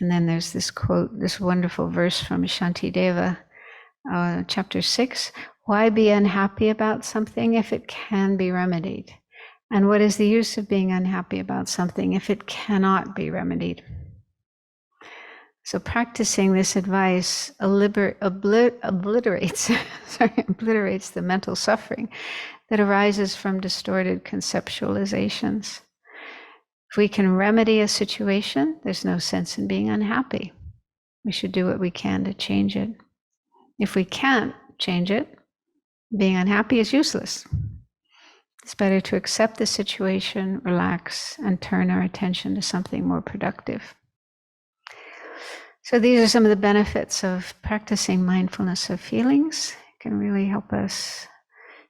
And then there's this quote, this wonderful verse from Shantideva, chapter 6. Why be unhappy about something if it can be remedied? And what is the use of being unhappy about something if it cannot be remedied? So practicing this advice obliterates the mental suffering that arises from distorted conceptualizations. If we can remedy a situation, there's no sense in being unhappy. We should do what we can to change it. If we can't change it, being unhappy is useless. It's better to accept the situation, relax, and turn our attention to something more productive. So these are some of the benefits of practicing mindfulness of feelings. It can really help us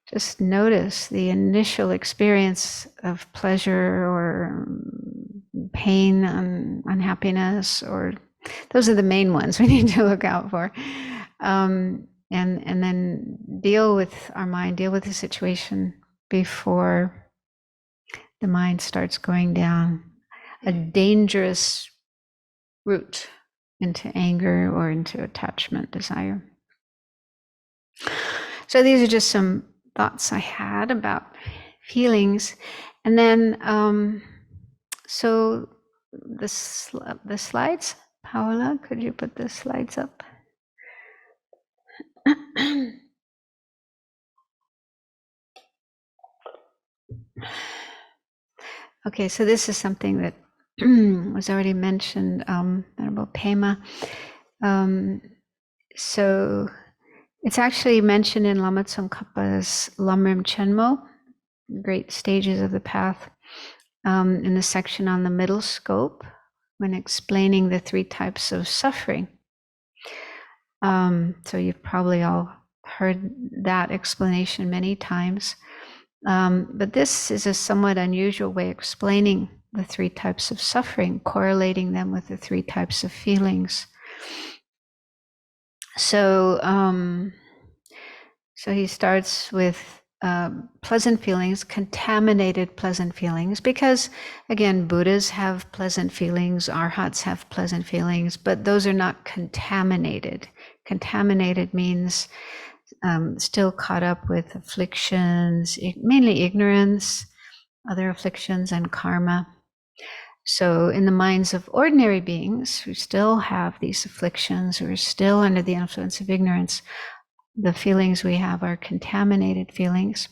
just notice the initial experience of pleasure or pain and unhappiness, or those are the main ones we need to look out for. And then deal with our mind, deal with the situation before the mind starts going down a dangerous route into anger or into attachment, desire. So these are just some thoughts I had about feelings. And then, so the slides, Paola, could you put the slides up? Okay, so this is something that was already mentioned, Venerable Pema. So it's actually mentioned in Lama Tsongkhapa's Lamrim Chenmo, Great Stages of the Path, in the section on the middle scope, when explaining the 3 types of suffering. So you've probably all heard that explanation many times. But this is a somewhat unusual way of explaining the 3 types of suffering, correlating them with the 3 types of feelings. So, so he starts with pleasant feelings, contaminated pleasant feelings, because again, Buddhas have pleasant feelings, Arhats have pleasant feelings, but those are not contaminated. Contaminated means still caught up with afflictions, mainly ignorance, other afflictions, and karma. So in the minds of ordinary beings who still have these afflictions, who are still under the influence of ignorance, the feelings we have are contaminated feelings.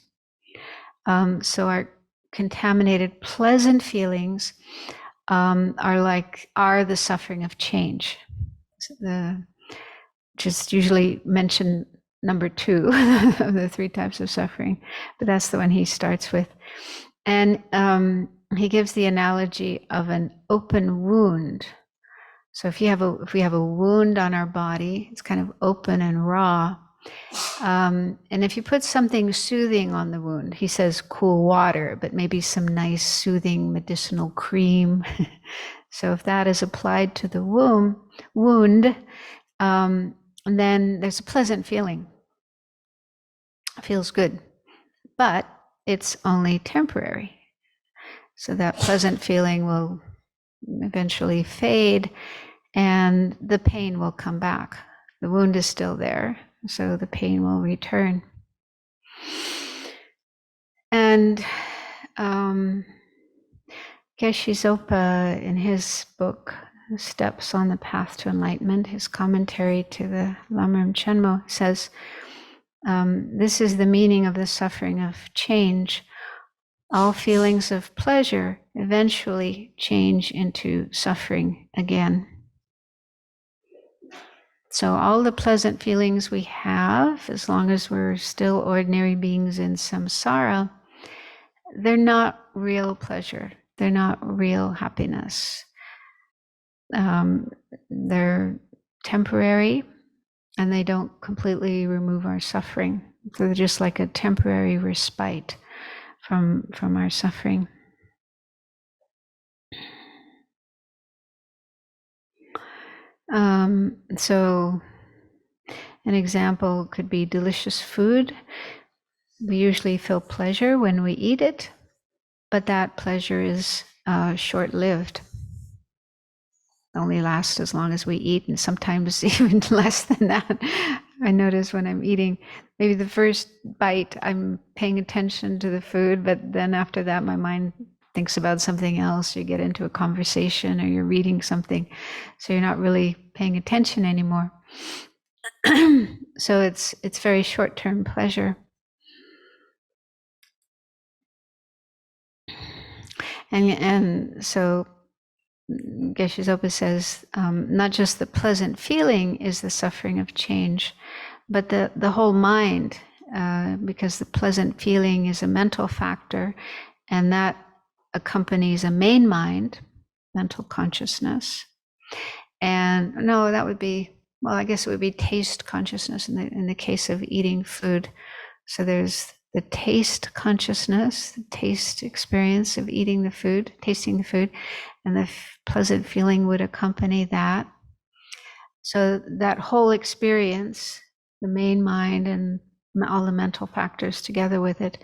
So our contaminated pleasant feelings are the suffering of change, which is usually mentioned number 2 of the 3 types of suffering, but that's the one he starts with. And he gives the analogy of an open wound. So if we have a wound on our body, it's kind of open and raw. And if you put something soothing on the wound, he says cool water, but maybe some nice soothing medicinal cream. So if that is applied to the wound, then there's a pleasant feeling. It feels good, but it's only temporary. So that pleasant feeling will eventually fade and the pain will come back. The wound is still there, so the pain will return. And Geshe Zopa, in his book, Steps on the Path to Enlightenment, his commentary to the Lamrim Chenmo, says, this is the meaning of the suffering of change. All feelings of pleasure eventually change into suffering again. So all the pleasant feelings we have, as long as we're still ordinary beings in samsara, they're not real pleasure. They're not real happiness. They're temporary, and they don't completely remove our suffering. So they're just like a temporary respite from our suffering. So an example could be delicious food. We usually feel pleasure when we eat it, but that pleasure is short-lived. Only lasts as long as we eat, and sometimes even less than that. I notice when I'm eating, maybe the first bite, I'm paying attention to the food, but then after that, my mind thinks about something else. You get into a conversation or you're reading something, so you're not really paying attention anymore. So it's very short-term pleasure. And so Geshe Zopa says, not just the pleasant feeling is the suffering of change, but the whole mind, because the pleasant feeling is a mental factor, and that accompanies a main mind, mental consciousness. And no, that would be, well, I guess it would be taste consciousness in the case of eating food. So there's the taste consciousness, the taste experience of eating the food, tasting the food, and the pleasant feeling would accompany that. So that whole experience, the main mind and all the mental factors together with it,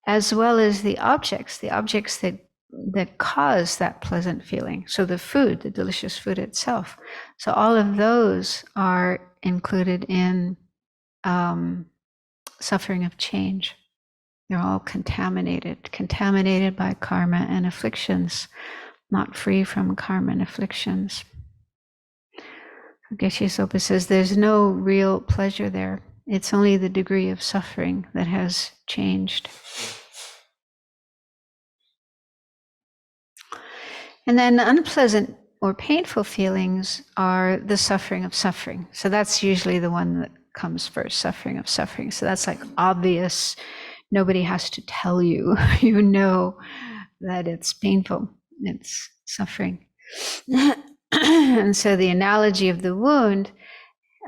as well as the objects that cause that pleasant feeling. So the food, the delicious food itself. So all of those are included in suffering of change. They're all contaminated by karma and afflictions, not free from karma and afflictions. Geshe Sopa says there's no real pleasure there. It's only the degree of suffering that has changed. And then unpleasant or painful feelings are the suffering of suffering. So that's usually the one that comes first, suffering of suffering. So that's like obvious. Nobody has to tell you. You know that it's painful, it's suffering. And so the analogy of the wound,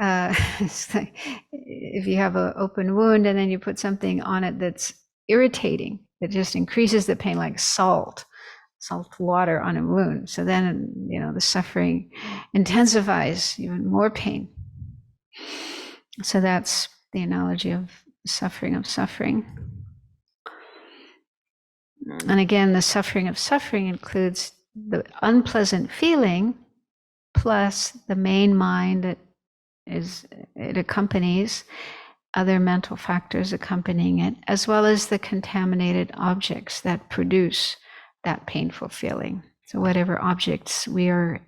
it's like if you have an open wound and then you put something on it that's irritating, it just increases the pain, like salt water on a wound. So then, the suffering intensifies, even more pain. So that's the analogy of suffering of suffering. And again, the suffering of suffering includes the unpleasant feeling plus the main mind that it accompanies, other mental factors accompanying it, as well as the contaminated objects that produce that painful feeling. So whatever objects we are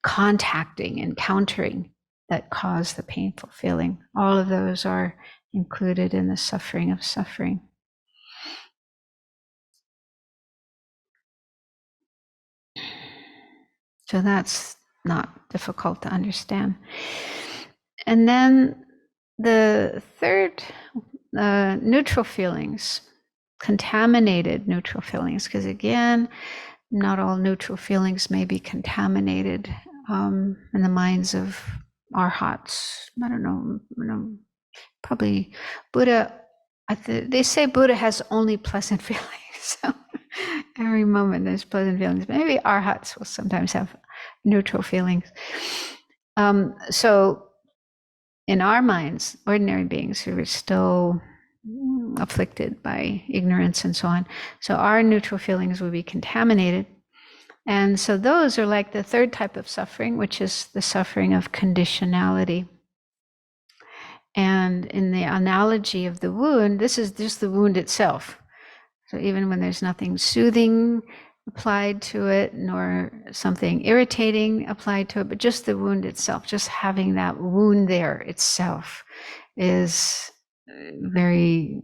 contacting, encountering that cause the painful feeling, all of those are included in the suffering of suffering. So that's not difficult to understand. And then the third, neutral feelings, contaminated neutral feelings, because again, not all neutral feelings may be contaminated in the minds of arhats. I don't know, probably Buddha. They say Buddha has only pleasant feelings. So every moment there's pleasant feelings. But maybe arhats will sometimes have neutral feelings. So in our minds, ordinary beings who are still afflicted by ignorance and so on, so our neutral feelings will be contaminated. And so those are like the third type of suffering, which is the suffering of conditionality. And in the analogy of the wound, this is just the wound itself. So even when there's nothing soothing applied to it, nor something irritating applied to it, but just the wound itself, just having that wound there itself is very,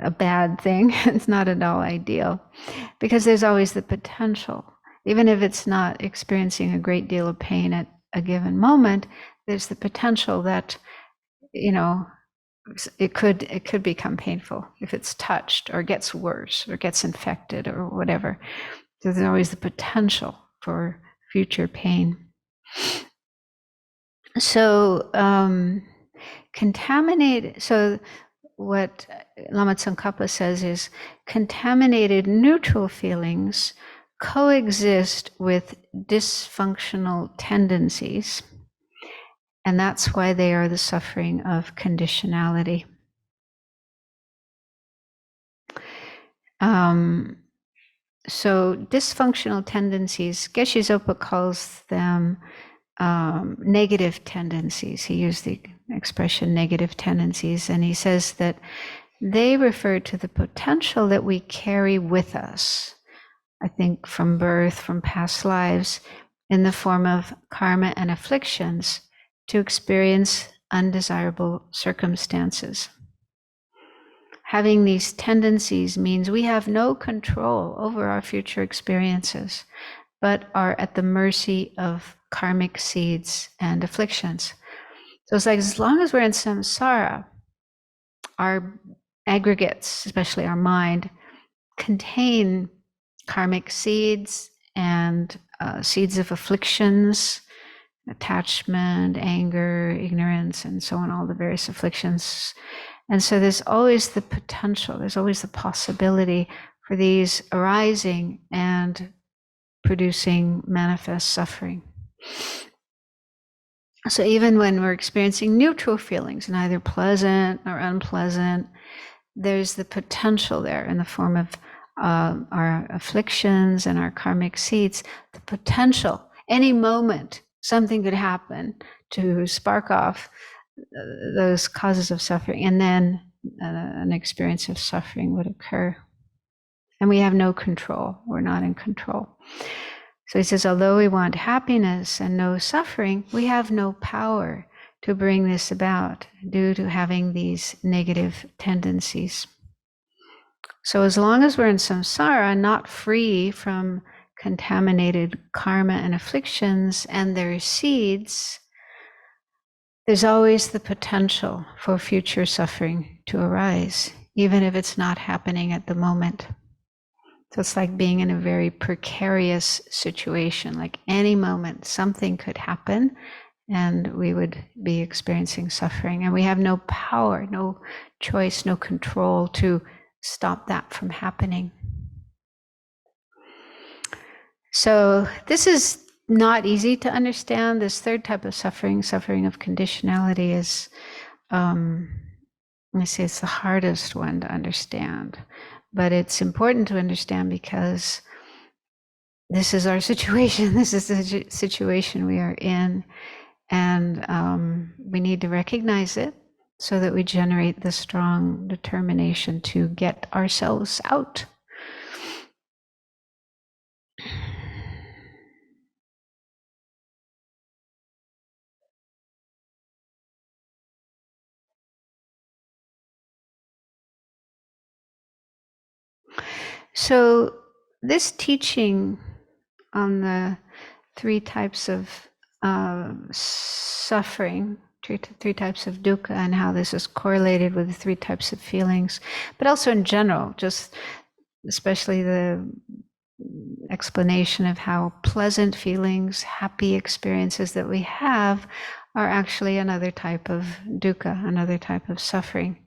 a bad thing. It's not at all ideal, because there's always the potential, even if it's not experiencing a great deal of pain at a given moment, there's the potential that, it could become painful if it's touched or gets worse or gets infected or whatever. So there's always the potential for future pain. So so what Lama Tsongkhapa says is contaminated neutral feelings coexist with dysfunctional tendencies, and that's why they are the suffering of conditionality. So dysfunctional tendencies, Geshe Zopa calls them negative tendencies. He used the expression negative tendencies, and he says that they refer to the potential that we carry with us, I think from birth, from past lives, in the form of karma and afflictions, to experience undesirable circumstances. Having these tendencies means we have no control over our future experiences, but are at the mercy of karmic seeds and afflictions. So it's like, as long as we're in samsara, our aggregates, especially our mind, contain karmic seeds and seeds of afflictions, attachment, anger, ignorance, and so on, all the various afflictions. And so there's always the potential, there's always the possibility for these arising and producing manifest suffering. So even when we're experiencing neutral feelings, neither pleasant or unpleasant, there's the potential there in the form of our afflictions and our karmic seeds, the potential, any moment, something could happen to spark off those causes of suffering, and then an experience of suffering would occur. And we have no control, we're not in control. So he says, although we want happiness and no suffering, we have no power to bring this about due to having these negative tendencies. So as long as we're in samsara, not free from contaminated karma and afflictions and their seeds, there's always the potential for future suffering to arise, even if it's not happening at the moment. So it's like being in a very precarious situation. Like any moment, something could happen and we would be experiencing suffering. And we have no power, no choice, no control to stop that from happening. So this is not easy to understand. This third type of suffering, suffering of conditionality, is, I say it's the hardest one to understand. But it's important to understand because this is our situation. This is the situation we are in. And we need to recognize it so that we generate the strong determination to get ourselves out. So this teaching on the three types of suffering, three types of dukkha, and how this is correlated with the three types of feelings, but also in general, just especially the explanation of how pleasant feelings, happy experiences that we have are actually another type of dukkha, another type of suffering.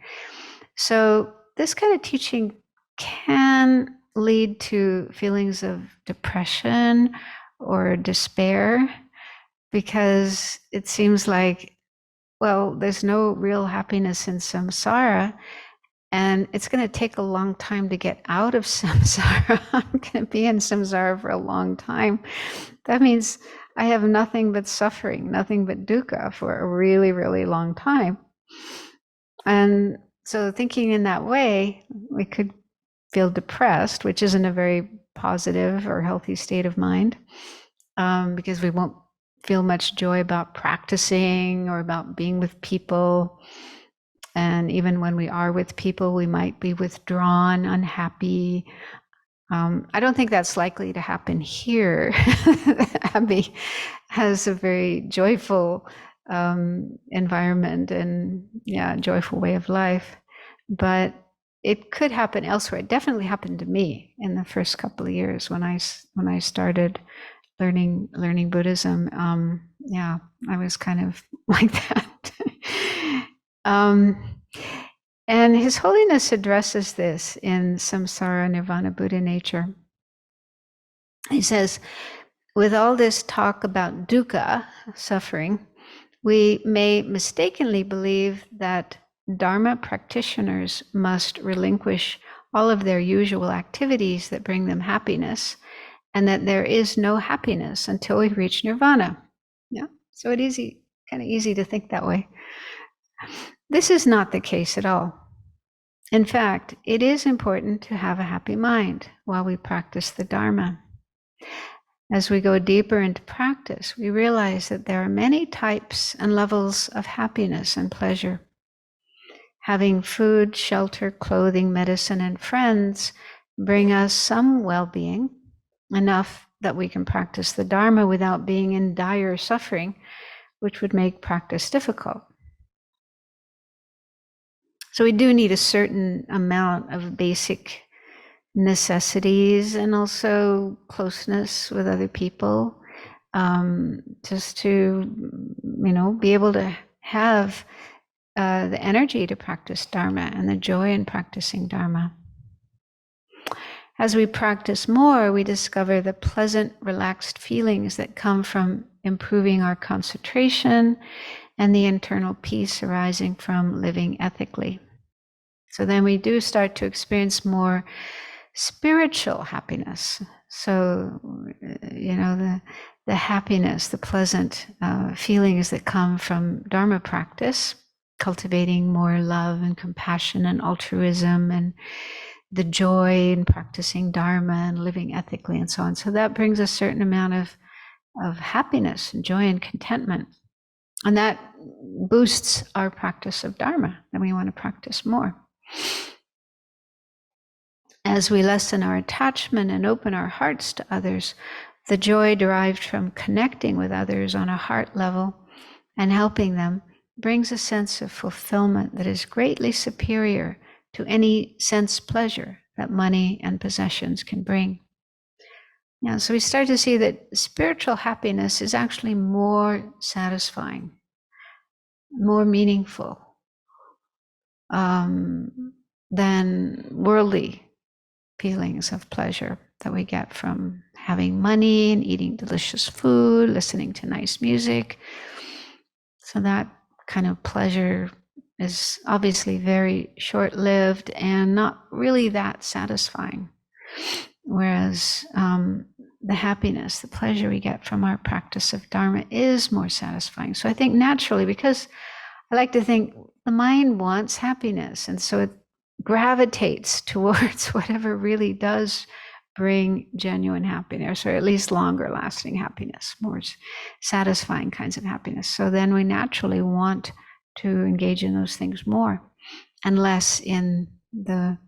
So this kind of teaching can lead to feelings of depression or despair, because it seems like, well, there's no real happiness in samsara, and it's going to take a long time to get out of samsara. I'm going to be in samsara for a long time. That means I have nothing but suffering, nothing but dukkha for a really, really long time. And so thinking in that way, we could feel depressed, which isn't a very positive or healthy state of mind, because we won't feel much joy about practicing or about being with people. And even when we are with people, we might be withdrawn, unhappy. I don't think that's likely to happen here. Abby has a very joyful environment and, yeah, joyful way of life. But it could happen elsewhere. It definitely happened to me in the first couple of years when I started learning Buddhism. Yeah, I was kind of like that. And His Holiness addresses this in Samsara Nirvana Buddha Nature. He says, with all this talk about dukkha, suffering, we may mistakenly believe that Dharma practitioners must relinquish all of their usual activities that bring them happiness, and that there is no happiness until we reach nirvana. Yeah, so it's kind of easy to think that way. This is not the case at all. In fact, it is important to have a happy mind while we practice the Dharma. As we go deeper into practice, we realize that there are many types and levels of happiness and pleasure. Having food, shelter, clothing, medicine, and friends bring us some well-being, enough that we can practice the Dharma without being in dire suffering, which would make practice difficult. So we do need a certain amount of basic necessities and also closeness with other people, just to, be able to have the energy to practice Dharma and the joy in practicing Dharma. As we practice more, we discover the pleasant, relaxed feelings that come from improving our concentration and the internal peace arising from living ethically. So then we do start to experience more spiritual happiness. So, the happiness, the pleasant feelings that come from Dharma practice, cultivating more love and compassion and altruism and the joy in practicing Dharma and living ethically and so on. So that brings a certain amount of happiness and joy and contentment. And that boosts our practice of Dharma, and we want to practice more. As we lessen our attachment and open our hearts to others, the joy derived from connecting with others on a heart level and helping them brings a sense of fulfillment that is greatly superior to any sense pleasure that money and possessions can bring. Now, so we start to see that spiritual happiness is actually more satisfying, more meaningful than worldly feelings of pleasure that we get from having money and eating delicious food, listening to nice music. So that kind of pleasure is obviously very short-lived and not really that satisfying. Whereas the happiness, the pleasure we get from our practice of Dharma is more satisfying. So I think naturally, because I like to think the mind wants happiness, and so it gravitates towards whatever really does bring genuine happiness, or at least longer lasting happiness, more satisfying kinds of happiness. So then we naturally want to engage in those things more and less in the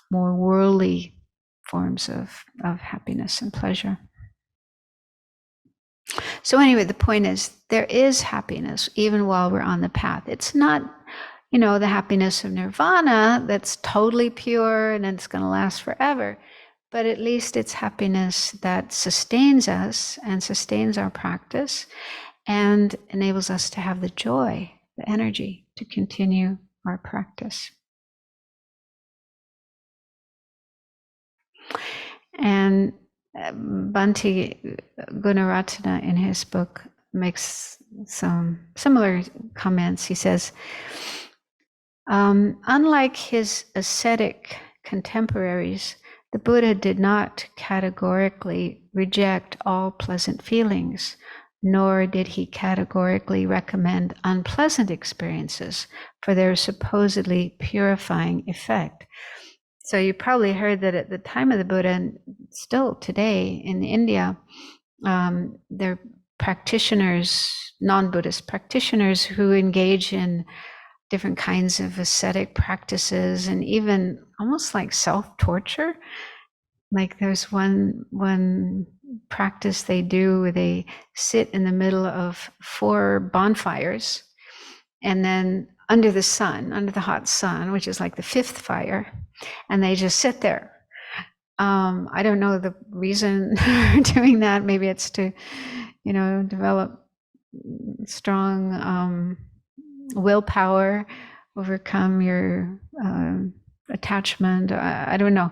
more worldly forms of happiness and pleasure. So anyway, the point is there is happiness even while we're on the path. It's not, the happiness of nirvana that's totally pure and it's going to last forever. But at least it's happiness that sustains us and sustains our practice and enables us to have the joy, the energy to continue our practice. And Bhante Gunaratana in his book makes some similar comments. He says, unlike his ascetic contemporaries, the Buddha did not categorically reject all pleasant feelings, nor did he categorically recommend unpleasant experiences for their supposedly purifying effect. So you probably heard that at the time of the Buddha, and still today in India, there are practitioners, non-Buddhist practitioners who engage in different kinds of ascetic practices and even almost like self-torture. Like there's one practice they do where they sit in the middle of 4 bonfires and then under the hot sun, which is like the 5th fire, and they just sit there. I don't know the reason for doing that. Maybe it's to, develop strong willpower, overcome your attachment. I don't know,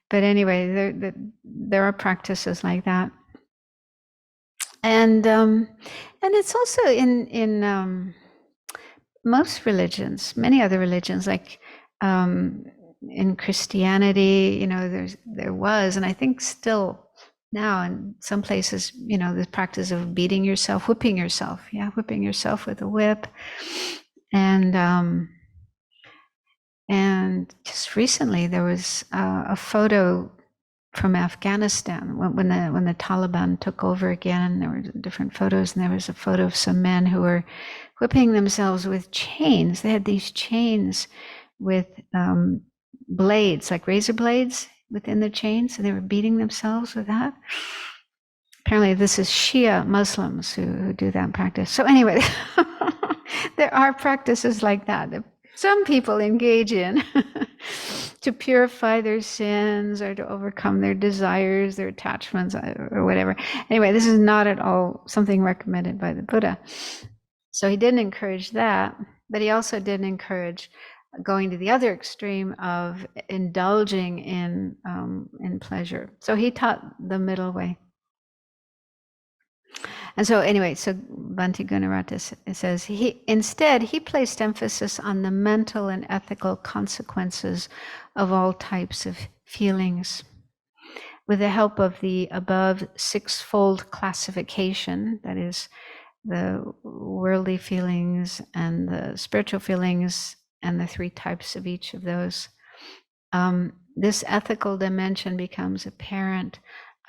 but anyway, there are practices like that, and it's also in most religions, many other religions, like in Christianity, there was, and I think still now in some places, the practice of beating yourself, whipping yourself with a whip. And just recently there was a photo from Afghanistan when the Taliban took over again. There were different photos, and there was a photo of some men who were whipping themselves with chains. They had these chains with blades, like razor blades within the chains, so they were beating themselves with that. Apparently this is Shia Muslims who do that practice. So anyway, there are practices like that some people engage in to purify their sins or to overcome their desires, their attachments, or whatever. Anyway, this is not at all something recommended by the Buddha. So he didn't encourage that, but he also didn't encourage going to the other extreme of indulging in pleasure. So he taught the middle way. And so anyway, so Bhante Gunaratana says, instead, he placed emphasis on the mental and ethical consequences of all types of feelings. With the help of the above 6-fold classification, that is, the worldly feelings and the spiritual feelings and the 3 types of each of those, this ethical dimension becomes apparent,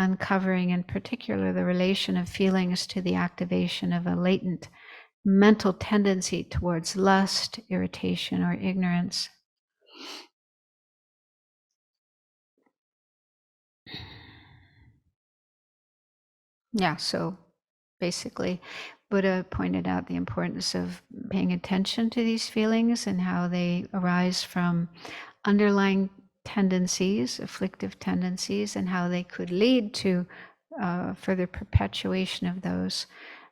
uncovering in particular the relation of feelings to the activation of a latent mental tendency towards lust, irritation, or ignorance. Yeah, so basically, Buddha pointed out the importance of paying attention to these feelings and how they arise from underlying tendencies, afflictive tendencies, and how they could lead to further perpetuation of those.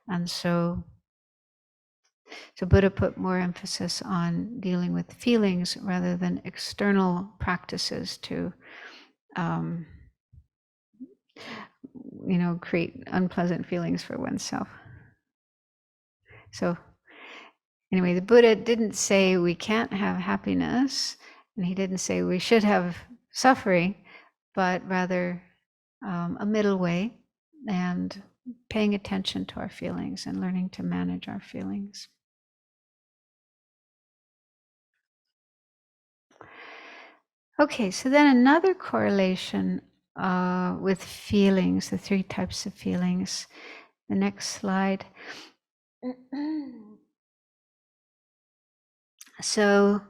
And so Buddha put more emphasis on dealing with feelings rather than external practices to, um, create unpleasant feelings for oneself. So anyway, the Buddha didn't say we can't have happiness, and he didn't say we should have suffering, but rather a middle way, and paying attention to our feelings and learning to manage our feelings. Okay, so then another correlation with feelings, the three types of feelings. The next slide. So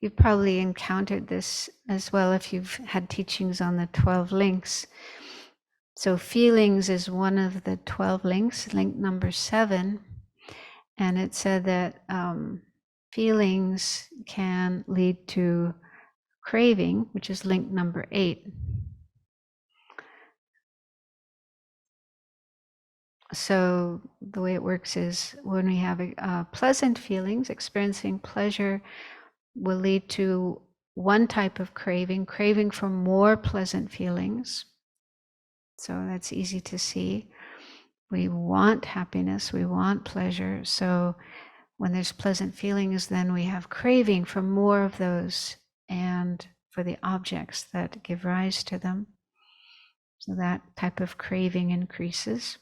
you've probably encountered this as well if you've had teachings on the 12 links. So feelings is one of the 12 links, link number 7. And it said that feelings can lead to craving, which is link number 8. So the way it works is when we have pleasant feelings, experiencing pleasure will lead to one type of craving for more pleasant feelings. So that's easy to see. We want happiness, we want pleasure. So when there's pleasant feelings, then we have craving for more of those and for the objects that give rise to them. So that type of craving increases.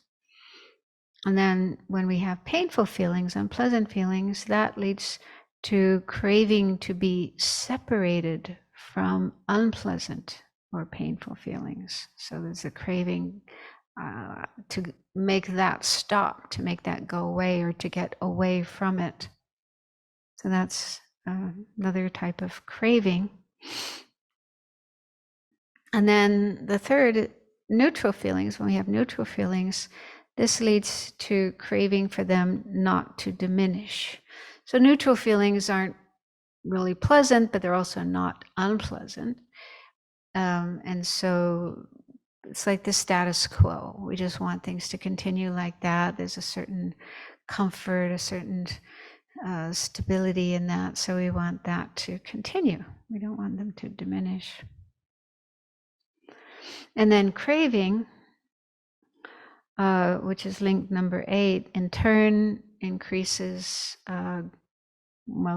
And then when we have painful feelings, unpleasant feelings, that leads to craving to be separated from unpleasant or painful feelings. So there's a craving to make that stop, to make that go away, or to get away from it. So that's another type of craving. And then the third, neutral feelings. When we have neutral feelings, this leads to craving for them not to diminish. So neutral feelings aren't really pleasant, but they're also not unpleasant. And so it's like the status quo. We just want things to continue like that. There's a certain comfort, a certain stability in that. So we want that to continue. We don't want them to diminish. And then craving, which is link number 8, in turn increases,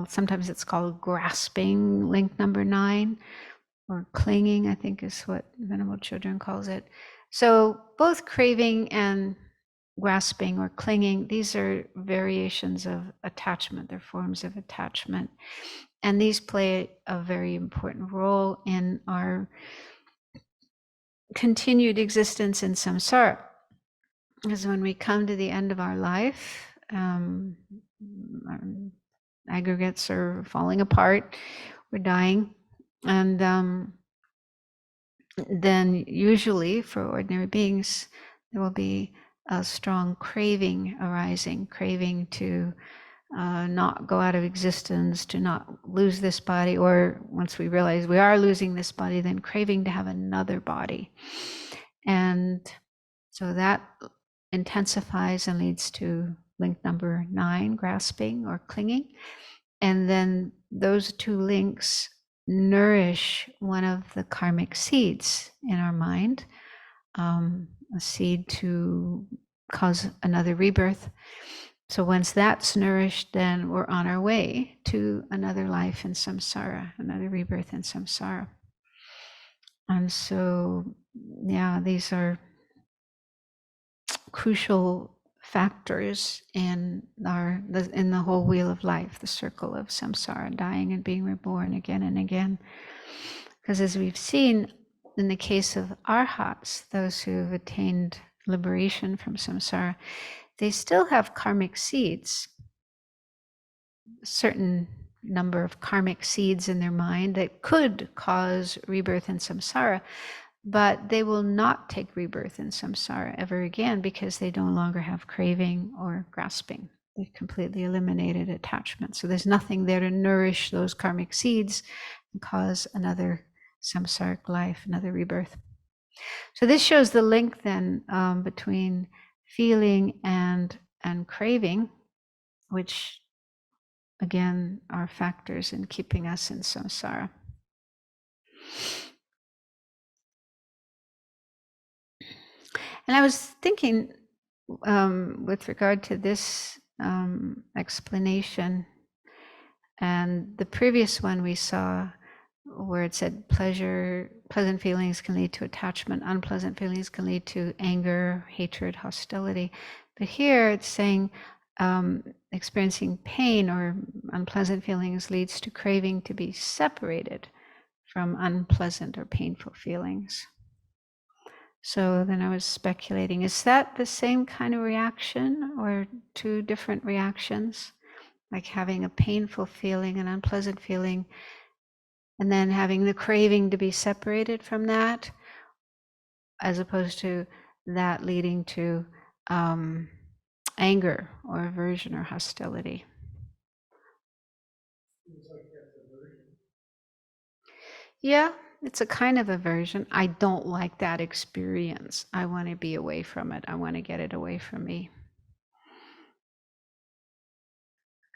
sometimes it's called grasping, link number 9, or clinging, I think is what Venerable Children calls it. So both craving and grasping or clinging, these are variations of attachment, they're forms of attachment. And these play a very important role in our continued existence in samsara. Because when we come to the end of our life, our aggregates are falling apart, we're dying, and then usually for ordinary beings, there will be a strong craving arising, craving to not go out of existence, to not lose this body, or once we realize we are losing this body, then craving to have another body. And so that intensifies and leads to link number 9, grasping or clinging. And then those two links nourish one of the karmic seeds in our mind, a seed to cause another rebirth. So once that's nourished, then we're on our way to another life in samsara, another rebirth in samsara. And so, yeah, these are crucial factors in the whole wheel of life, the circle of samsara, dying and being reborn again and again. Because as we've seen in the case of arhats, those who have attained liberation from samsara, they still have karmic seeds, a certain number of karmic seeds in their mind that could cause rebirth in samsara, but they will not take rebirth in samsara ever again because they no longer have craving or grasping. They've completely eliminated attachment. So there's nothing there to nourish those karmic seeds and cause another samsaric life, another rebirth. So this shows the link then between feeling and craving, which again are factors in keeping us in samsara. And I was thinking with regard to this explanation and the previous one we saw where it said pleasant feelings can lead to attachment, unpleasant feelings can lead to anger, hatred, hostility. But here it's saying experiencing pain or unpleasant feelings leads to craving to be separated from unpleasant or painful feelings. So then I was speculating, is that the same kind of reaction or two different reactions? Like having a painful feeling, an unpleasant feeling, and then having the craving to be separated from that, as opposed to that leading to anger or aversion or hostility. Seems like that's aversion. Yeah, it's a kind of aversion. I don't like that experience. I want to be away from it. I want to get it away from me.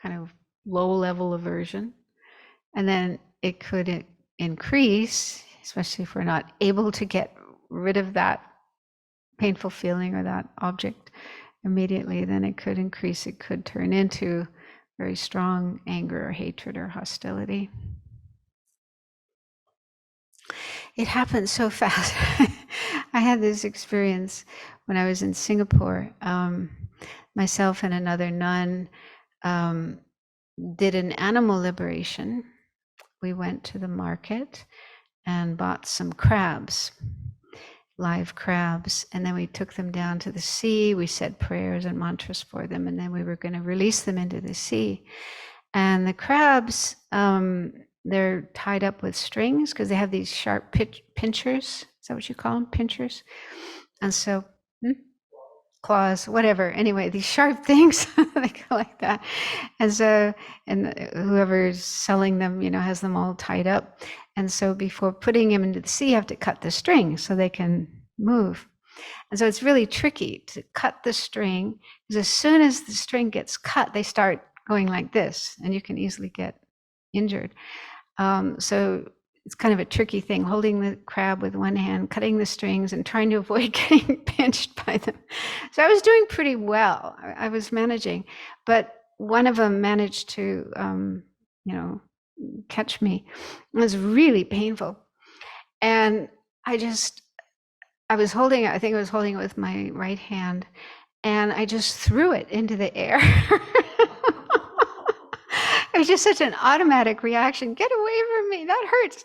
Kind of low level aversion. And then it could increase, especially if we're not able to get rid of that painful feeling or that object immediately, then it could increase. It could turn into very strong anger or hatred or hostility. It happens so fast. I had this experience when I was in Singapore. Myself and another nun did an animal liberation. We went to the market and bought some crabs, live crabs, and then we took them down to the sea. We said prayers and mantras for them, and then we were going to release them into the sea. And the crabs, they're tied up with strings because they have these sharp pinchers. Is that what you call them? Pinchers? And so, claws, whatever. Anyway, these sharp things, they go like that. And so, and whoever's selling them, has them all tied up. And so before putting them into the sea, you have to cut the string so they can move. And so it's really tricky to cut the string, because as soon as the string gets cut, they start going like this, and you can easily get injured. So it's kind of a tricky thing, holding the crab with one hand, cutting the strings, and trying to avoid getting pinched by them. So I was doing pretty well. I was managing, but one of them managed to, catch me. It was really painful. And I was holding it, I think I was holding it with my right hand, and I just threw it into the air. It was just such an automatic reaction. Get away from me, that hurts.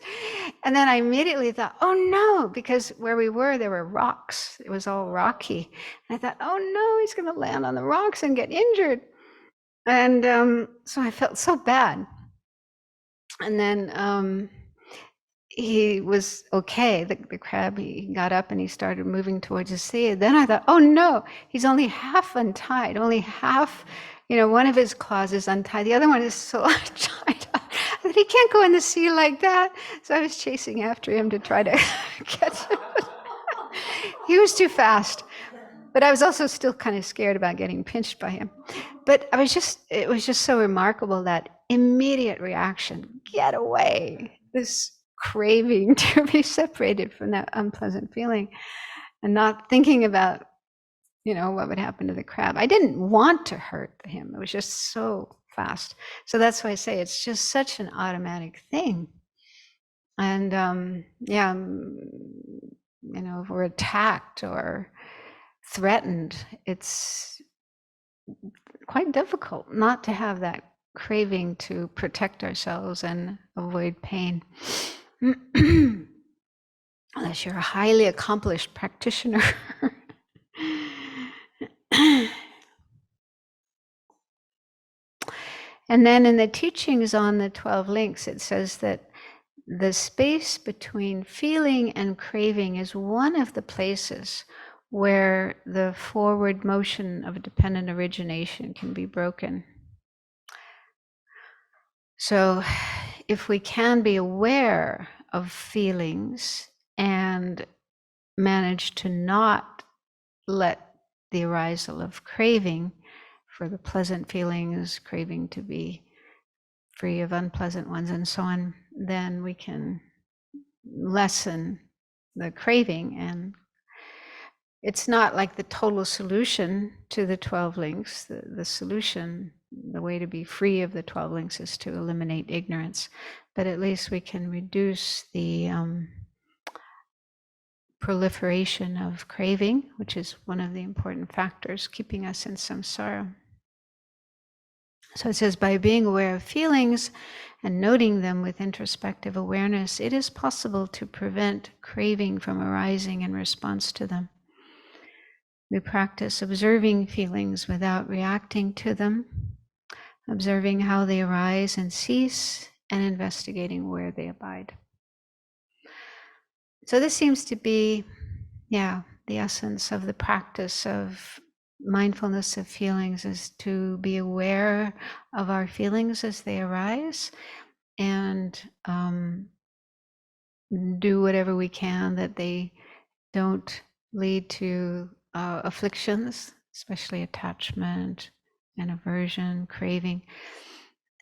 And then I immediately thought, oh no, because where we were, there were rocks. It was all rocky. And I thought, oh no, he's going to land on the rocks and get injured. And so I felt so bad. And then he was okay. The crab, he got up and he started moving towards the sea. Then I thought, oh no, he's only half untied, only half, one of his claws is untied. The other one is so tied up that he can't go in the sea like that. So I was chasing after him to try to catch him. He was too fast. But I was also still kind of scared about getting pinched by him. But it was just so remarkable, that immediate reaction, get away, this craving to be separated from that unpleasant feeling, and not thinking about, what would happen to the crab. I didn't want to hurt him. It was just so fast. So that's why I say it's just such an automatic thing. And if we're attacked or threatened, it's quite difficult not to have that craving to protect ourselves and avoid pain. Unless you're a highly accomplished practitioner. And then in the teachings on the 12 links, it says that the space between feeling and craving is one of the places where the forward motion of dependent origination can be broken. So, if we can be aware of feelings and manage to not let the arisal of craving for the pleasant feelings, craving to be free of unpleasant ones, and so on, then we can lessen the craving. And it's not like the total solution to the 12 links. The solution, the way to be free of the 12 links is to eliminate ignorance. But at least we can reduce the proliferation of craving, which is one of the important factors keeping us in samsara. So it says, by being aware of feelings and noting them with introspective awareness, it is possible to prevent craving from arising in response to them. We practice observing feelings without reacting to them, observing how they arise and cease, and investigating where they abide. So this seems to be, the essence of the practice of mindfulness of feelings, is to be aware of our feelings as they arise and do whatever we can that they don't lead to afflictions, especially attachment and aversion, craving,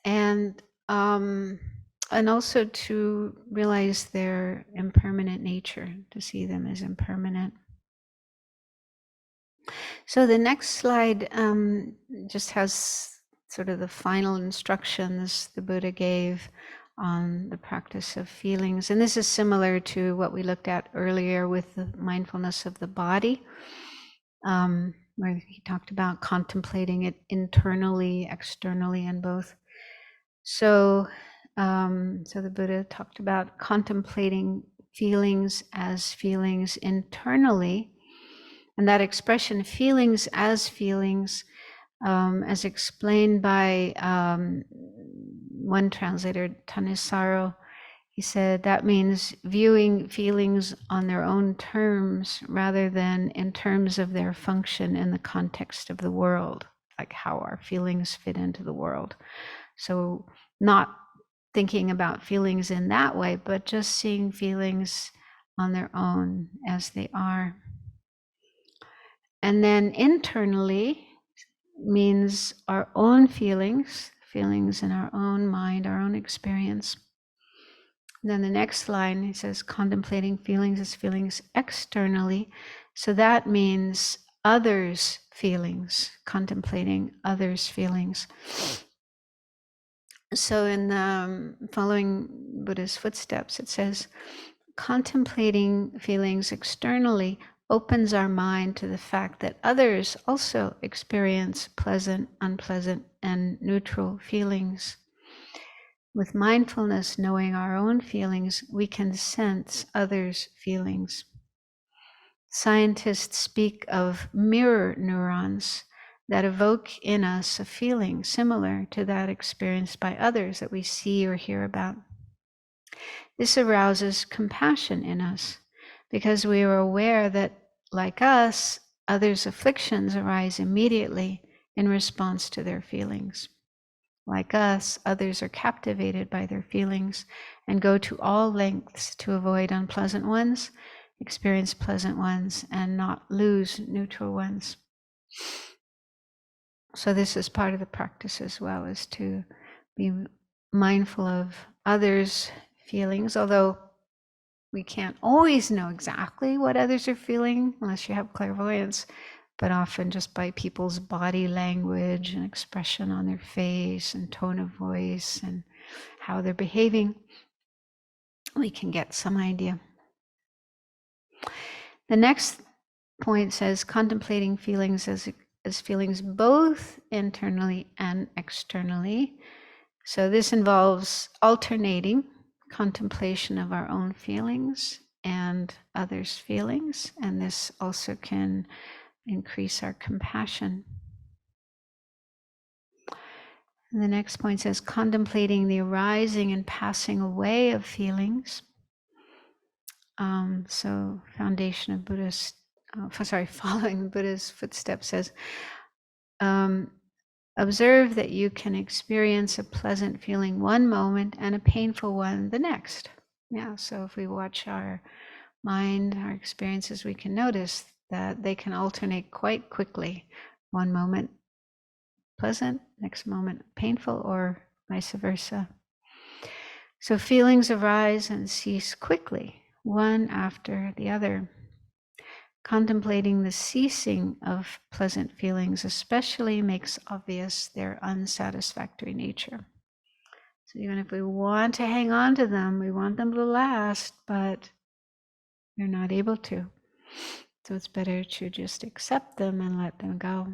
and also to realize their impermanent nature, to see them as impermanent. So the next slide just has sort of the final instructions the Buddha gave on the practice of feelings. And this is similar to what we looked at earlier with the mindfulness of the body, where he talked about contemplating it internally, externally, and both. So, so the Buddha talked about contemplating feelings as feelings internally. And that expression, feelings as feelings, as explained by one translator, Thanissaro, he said that means viewing feelings on their own terms rather than in terms of their function in the context of the world, like how our feelings fit into the world. So not thinking about feelings in that way, but just seeing feelings on their own as they are. And then internally means our own feelings in our own mind, our own experience. And then the next line, he says, contemplating feelings as feelings externally. So that means others' feelings, contemplating others' feelings. So in following Buddha's footsteps, it says, contemplating feelings externally opens our mind to the fact that others also experience pleasant, unpleasant, and neutral feelings. With mindfulness, knowing our own feelings, we can sense others' feelings. Scientists speak of mirror neurons that evoke in us a feeling similar to that experienced by others that we see or hear about. This arouses compassion in us because we are aware that, like us, others' afflictions arise immediately in response to their feelings. Like us, others are captivated by their feelings and go to all lengths to avoid unpleasant ones, experience pleasant ones, and not lose neutral ones. So this is part of the practice as well, is to be mindful of others' feelings, although we can't always know exactly what others are feeling unless you have clairvoyance, but often just by people's body language and expression on their face and tone of voice and how they're behaving, we can get some idea. The next point says contemplating feelings as feelings both internally and externally. So this involves alternating contemplation of our own feelings and others' feelings, and this also can increase our compassion. And the next point says, contemplating the arising and passing away of feelings. So, foundation of Buddhist, following the Buddha's footsteps says, observe that you can experience a pleasant feeling one moment and a painful one the next. Yeah, so if we watch our mind, our experiences, we can notice that they can alternate quite quickly. One moment pleasant, next moment painful, or vice versa. So feelings arise and cease quickly, one after the other. Contemplating the ceasing of pleasant feelings especially makes obvious their unsatisfactory nature. So even if we want to hang on to them, we want them to last, but we're not able to. So it's better to just accept them and let them go.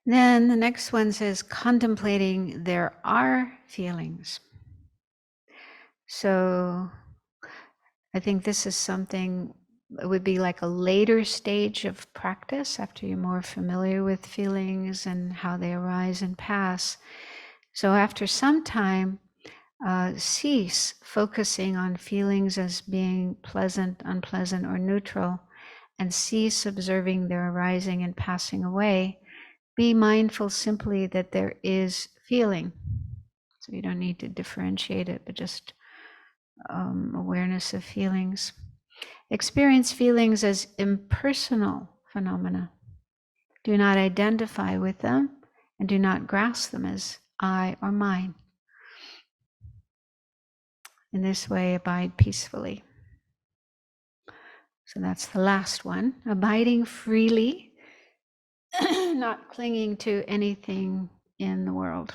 Then the next one says, contemplating there are feelings. So I think this is something, it would be like a later stage of practice after you're more familiar with feelings and how they arise and pass. So after some time, cease focusing on feelings as being pleasant, unpleasant, or neutral, and cease observing their arising and passing away. Be mindful simply that there is feeling. So you don't need to differentiate it, but just awareness of feelings. Experience feelings as impersonal phenomena. Do not identify with them and do not grasp them as I or mine. In this way, abide peacefully. So that's the last one. Abiding freely, not clinging to anything in the world.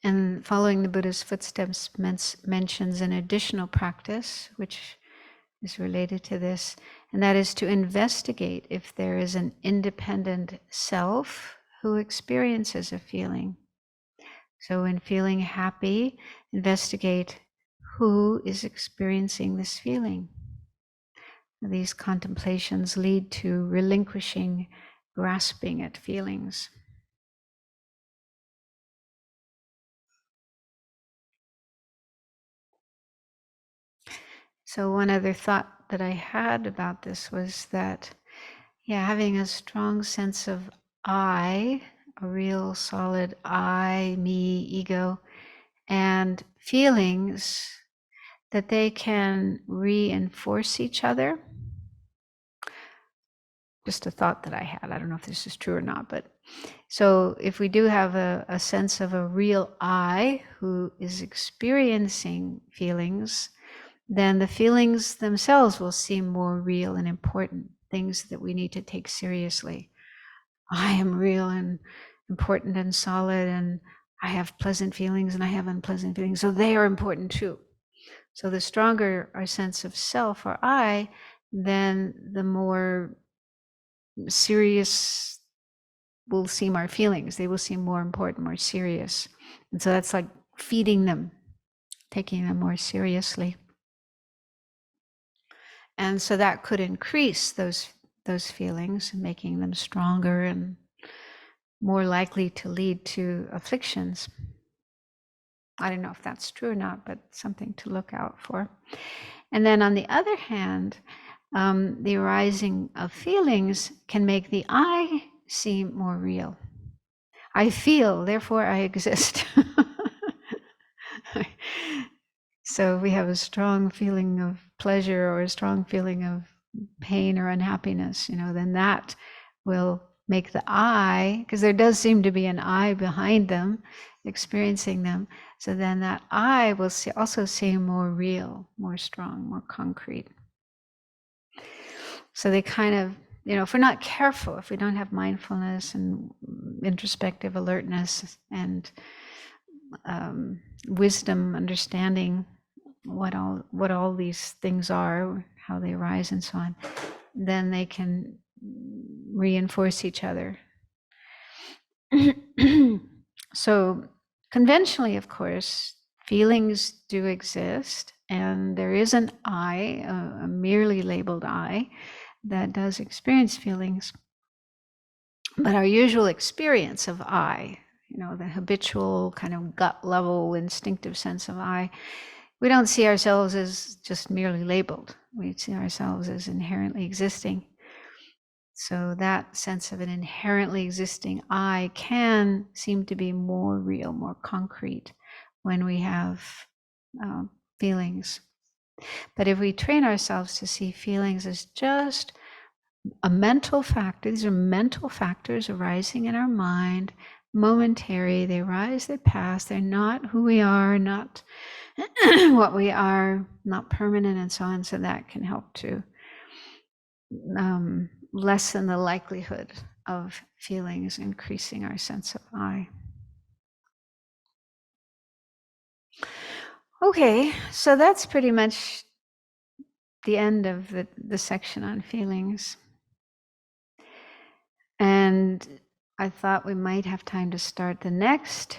And following the Buddha's footsteps mentions an additional practice, which is related to this, and that is to investigate if there is an independent self who experiences a feeling. So when feeling happy, investigate who is experiencing this feeling. These contemplations lead to relinquishing grasping at feelings. So one other thought that I had about this was that, having a strong sense of I, a real solid I, me, ego, and feelings, that they can reinforce each other. Just a thought that I had. I don't know if this is true or not, but so if we do have a sense of a real I who is experiencing feelings, then the feelings themselves will seem more real and important, things that we need to take seriously. I am real and important and solid, and I have pleasant feelings and I have unpleasant feelings, so they are important too. So the stronger our sense of self or I, then the more serious will seem our feelings. They will seem more important, more serious. And so that's like feeding them, taking them more seriously. And so that could increase those feelings, making them stronger and more likely to lead to afflictions. I don't know if that's true or not, but something to look out for. And then on the other hand, the arising of feelings can make the I seem more real. I feel, therefore I exist. So we have a strong feeling of pleasure or a strong feeling of pain or unhappiness, then that will make the I, because there does seem to be an I behind them, experiencing them. So then that I will also seem more real, more strong, more concrete. So they kind of, if we're not careful, if we don't have mindfulness and introspective alertness and wisdom, understanding what all these things are, how they arise, and so on, then they can reinforce each other. So conventionally, of course, feelings do exist, And there is an I, a merely labeled I, that does experience feelings. But our usual experience of I, the habitual kind of gut level instinctive sense of I, we don't see ourselves as just merely labeled. We see ourselves as inherently existing. So that sense of an inherently existing I can seem to be more real, more concrete when we have feelings. But if we train ourselves to see feelings as just a mental factor, these are mental factors arising in our mind, momentary, they arise, they pass, they're not who we are, not what we are, not permanent, and so on. So that can help to lessen the likelihood of feelings, increasing our sense of I. Okay, so that's pretty much the end of the section on feelings. And I thought we might have time to start the next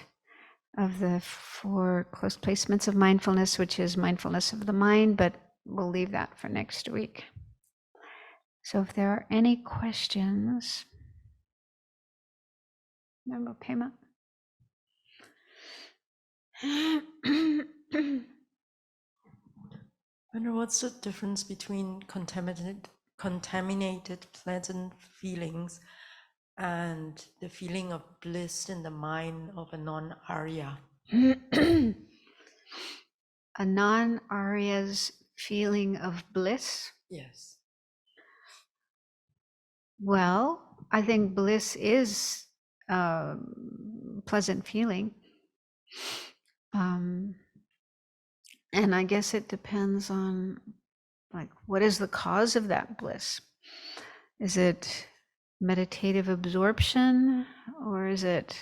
of the 4 close placements of mindfulness, which is mindfulness of the mind, but we'll leave that for next week. So if there are any questions, remember Pema? Wonder what's the difference between contaminated pleasant feelings and the feeling of bliss in the mind of a non-Arya? A non-Arya's feeling of bliss? Yes. Well, I think bliss is a pleasant feeling. And I guess it depends on, like, what is the cause of that bliss? Is it meditative absorption, or is it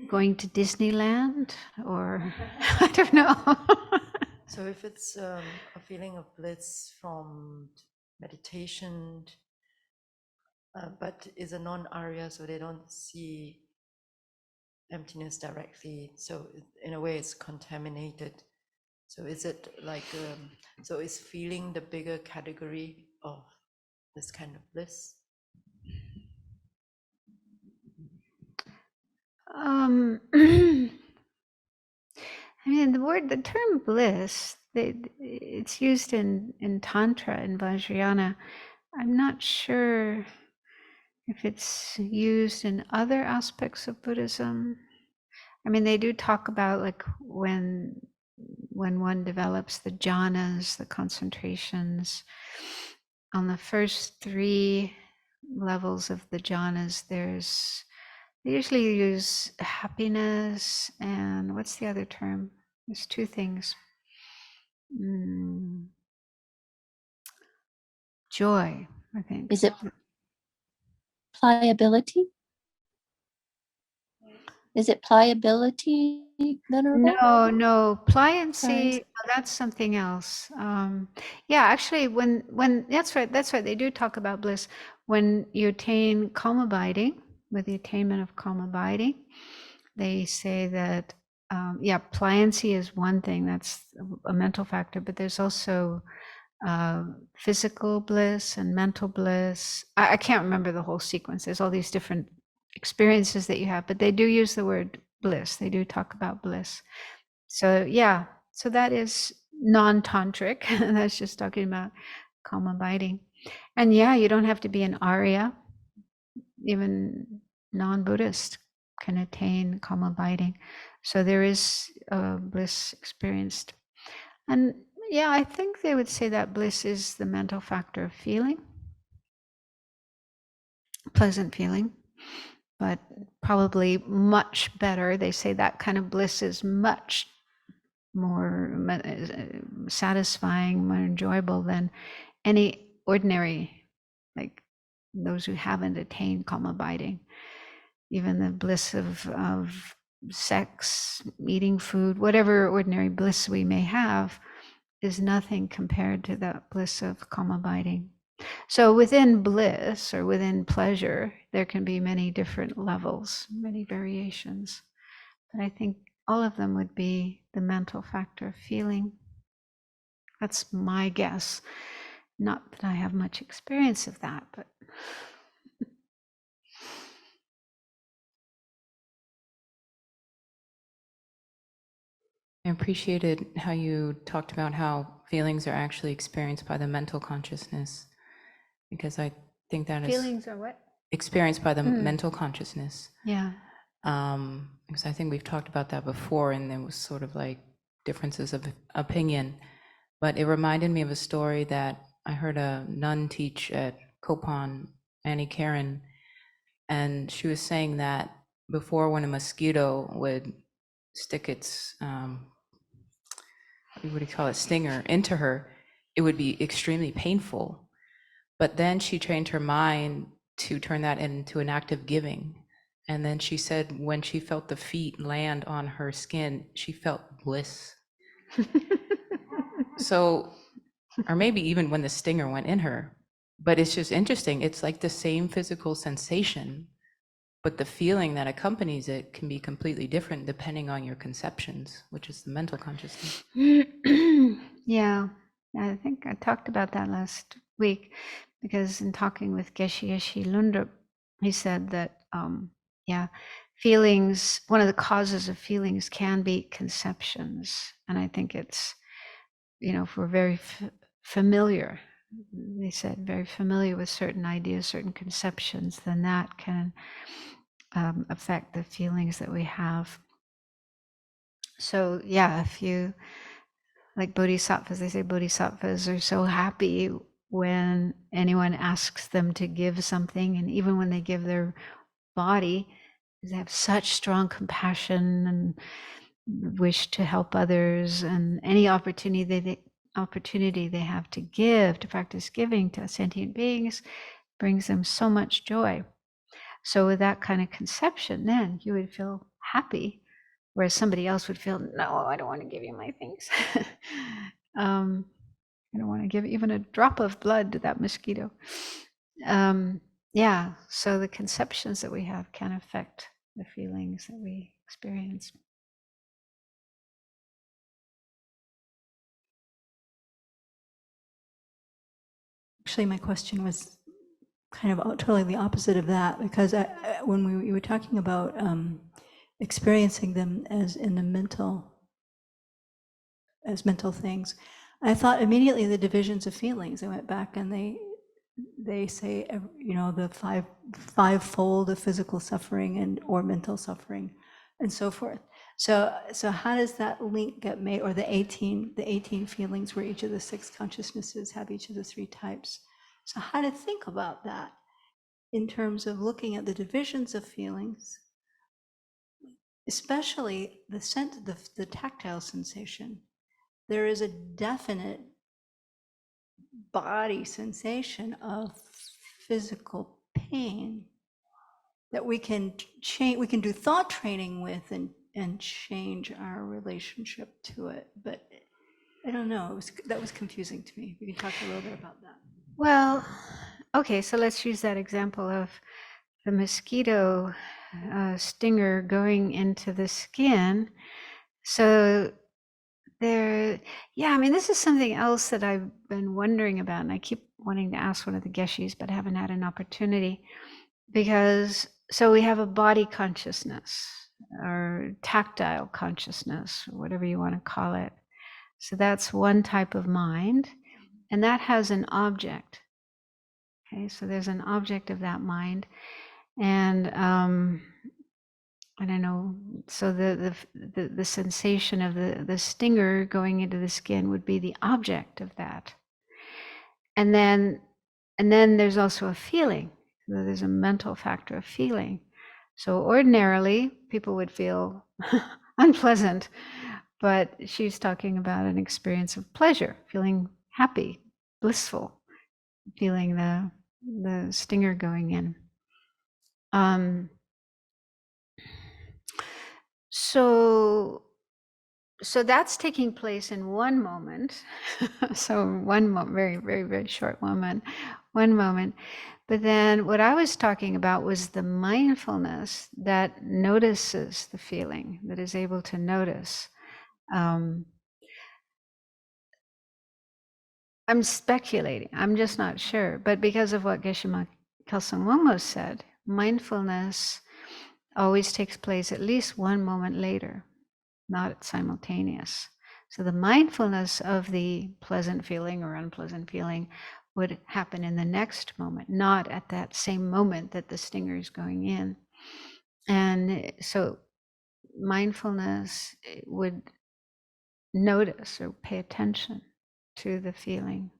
going to Disneyland, or I don't know. So if it's a feeling of bliss from meditation, but is a non-Arya, so they don't see emptiness directly, so in a way it's contaminated. So is it like, so is feeling the bigger category of this kind of bliss? I mean, the term bliss, it's used in Tantra and Vajrayana. I'm not sure if it's used in other aspects of Buddhism. I mean, they do talk about, like, when one develops the jhanas, the concentrations. On the first 3 levels of the jhanas, they usually use happiness and what's the other term? There's 2 things. Joy, I think. Is it pliability? Is it pliability, Venerable? No, pliancy. Sorry. That's something else. Yeah, actually, when that's right. They do talk about bliss when you attain calm abiding. With the attainment of calm abiding, they say that pliancy is one thing. That's a mental factor, but there's also physical bliss and mental bliss. I can't remember the whole sequence. There's all these different experiences that you have, but they do use the word bliss. They do talk about bliss. So yeah, so that is non-tantric. That's just talking about calm abiding. And yeah, you don't have to be an Arya. Even non-Buddhist can attain calm abiding. So there is bliss experienced. And yeah, I think they would say that bliss is the mental factor of feeling, pleasant feeling, but probably much better. They say that kind of bliss is much more satisfying, more enjoyable than any ordinary, like those who haven't attained calm abiding. Even the bliss of sex, eating food, whatever ordinary bliss we may have, is nothing compared to the bliss of calm abiding. So within bliss or within pleasure, there can be many different levels, many variations. But I think all of them would be the mental factor of feeling. That's my guess. Not that I have much experience of that, but I appreciated how you talked about how feelings are actually experienced by the mental consciousness, because I think that feelings are what? Experienced by the mental consciousness. Yeah. Because I think we've talked about that before, and there was sort of like differences of opinion. But it reminded me of a story that I heard a nun teach at Kopan, Annie Karen, and she was saying that before, when a mosquito would stick its what do you call it, stinger into her, it would be extremely painful. But then she trained her mind to turn that into an act of giving. And then she said when she felt the feet land on her skin, she felt bliss. So, or maybe even when the stinger went in her. But it's just interesting. It's like the same physical sensation, but the feeling that accompanies it can be completely different depending on your conceptions, which is the mental consciousness. Yeah, I think I talked about that last week, because in talking with Geshe Lundrup, he said that, yeah, feelings, one of the causes of feelings can be conceptions. And I think it's, if we're very familiar, they said, very familiar with certain ideas, certain conceptions, then that can affect the feelings that we have. So yeah, if you, like bodhisattvas, they say bodhisattvas are so happy when anyone asks them to give something, and even when they give their body, they have such strong compassion and wish to help others, and any opportunity they have to give, to practice giving to sentient beings, brings them so much joy. So with that kind of conception, then you would feel happy, whereas somebody else would feel, no, I don't want to give you my things. I don't want to give even a drop of blood to that mosquito. Yeah, so the conceptions that we have can affect the feelings that we experience. Actually, my question was kind of totally the opposite of that, because when we were talking about experiencing them as in the mental things, I thought immediately the divisions of feelings. I went back and they say, the fivefold of physical suffering and or mental suffering, and so forth. So how does that link get made, or the 18 feelings, where each of the 6 consciousnesses have each of the 3 types? So how to think about that in terms of looking at the divisions of feelings, especially the tactile sensation. There is a definite body sensation of physical pain that we can change, we can do thought training with and change our relationship to it. But I don't know, that was confusing to me. We can talk a little bit about that. Well, okay, so let's use that example of the mosquito stinger going into the skin. So this is something else that I've been wondering about, and I keep wanting to ask one of the Geshis, but haven't had an opportunity. Because, so we have a body consciousness, or tactile consciousness, or whatever you want to call it. So that's one type of mind, and that has an object. Okay, so there's an object of that mind, and I don't know. So the sensation of the stinger going into the skin would be the object of that, and then there's also a feeling. So there's a mental factor of feeling. So ordinarily, people would feel unpleasant, but she's talking about an experience of pleasure, feeling happy, blissful, feeling the stinger going in. So that's taking place in one moment. So very, very, very short moment, one moment. But then what I was talking about was the mindfulness that notices the feeling, that is able to notice. I'm speculating. I'm just not sure. But because of what Geshe-ma Kelsang Wangmo said, mindfulness always takes place at least one moment later, not simultaneous. So the mindfulness of the pleasant feeling or unpleasant feeling would happen in the next moment, not at that same moment that the stinger is going in. And so mindfulness would notice or pay attention to the feeling.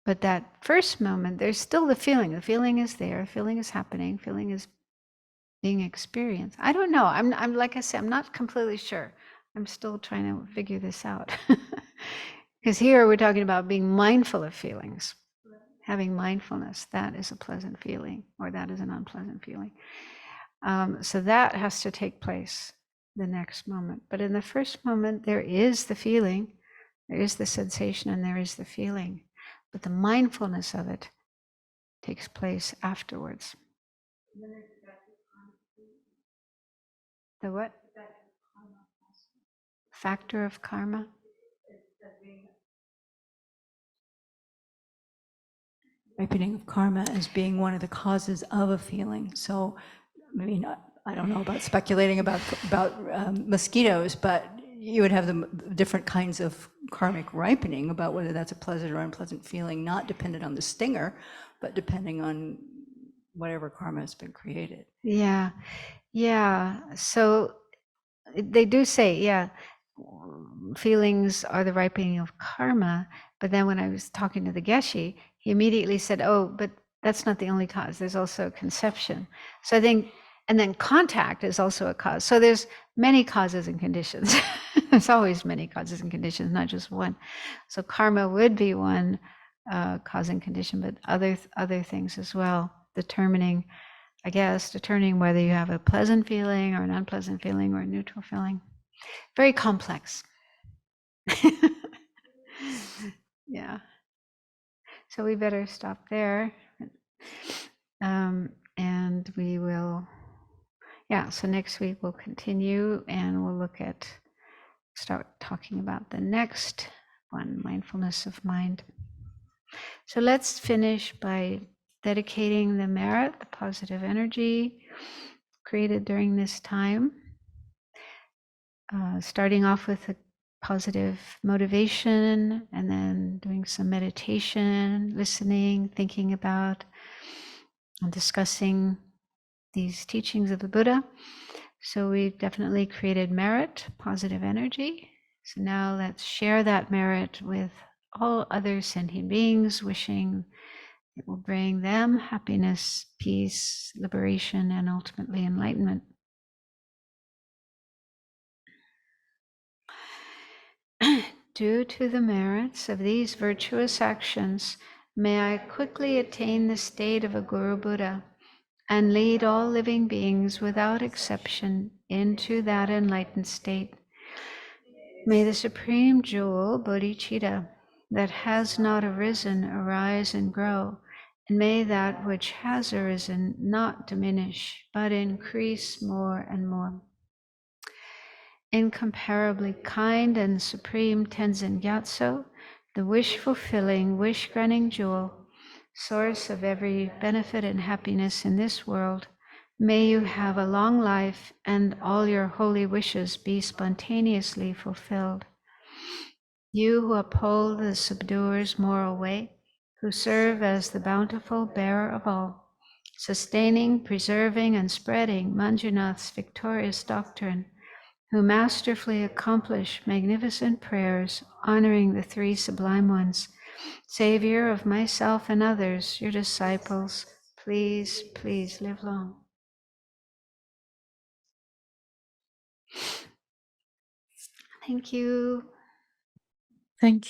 But that first moment, there's still the feeling. The feeling is there. Feeling is happening. Feeling is being experienced. I don't know. I'm like I said, I'm not completely sure. I'm still trying to figure this out. Because here we're talking about being mindful of feelings, having mindfulness. That is a pleasant feeling, or that is an unpleasant feeling. So that has to take place the next moment. But in the first moment, there is the feeling, there is the sensation, and there is the feeling. But the mindfulness of it takes place afterwards. The what? Factor of karma? Ripening of karma as being one of the causes of a feeling. So, I mean, I don't know about speculating about mosquitoes, but you would have the different kinds of karmic ripening about whether that's a pleasant or unpleasant feeling, not dependent on the stinger, but depending on whatever karma has been created. Yeah. So they do say, feelings are the ripening of karma. But then when I was talking to the Geshe, he immediately said, oh, but that's not the only cause. There's also conception. So I think, and then contact is also a cause. So there's many causes and conditions. There's always many causes and conditions, not just one. So karma would be one cause and condition, but other things as well, determining whether you have a pleasant feeling or an unpleasant feeling or a neutral feeling. Very complex. Yeah. So we better stop there. And we will, so next week we'll continue and we'll start talking about the next one, mindfulness of mind. So let's finish by dedicating the merit, the positive energy created during this time. Starting off with a positive motivation and then doing some meditation, listening, thinking about and discussing these teachings of the Buddha. So we've definitely created merit, positive energy. So now let's share that merit with all other sentient beings, wishing it will bring them happiness, peace, liberation, and ultimately enlightenment. Due to the merits of these virtuous actions, may I quickly attain the state of a Guru Buddha and lead all living beings without exception into that enlightened state. May the supreme jewel, bodhicitta, that has not arisen, arise and grow, and may that which has arisen not diminish, but increase more and more. Incomparably kind and supreme Tenzin Gyatso, the wish-fulfilling, wish-granting jewel, source of every benefit and happiness in this world, may you have a long life and all your holy wishes be spontaneously fulfilled. You who uphold the subduer's moral way, who serve as the bountiful bearer of all, sustaining, preserving, and spreading Manjunath's victorious doctrine, who masterfully accomplish magnificent prayers honoring the three sublime ones, Savior of myself and others, your disciples, please, please live long. Thank you. Thank you.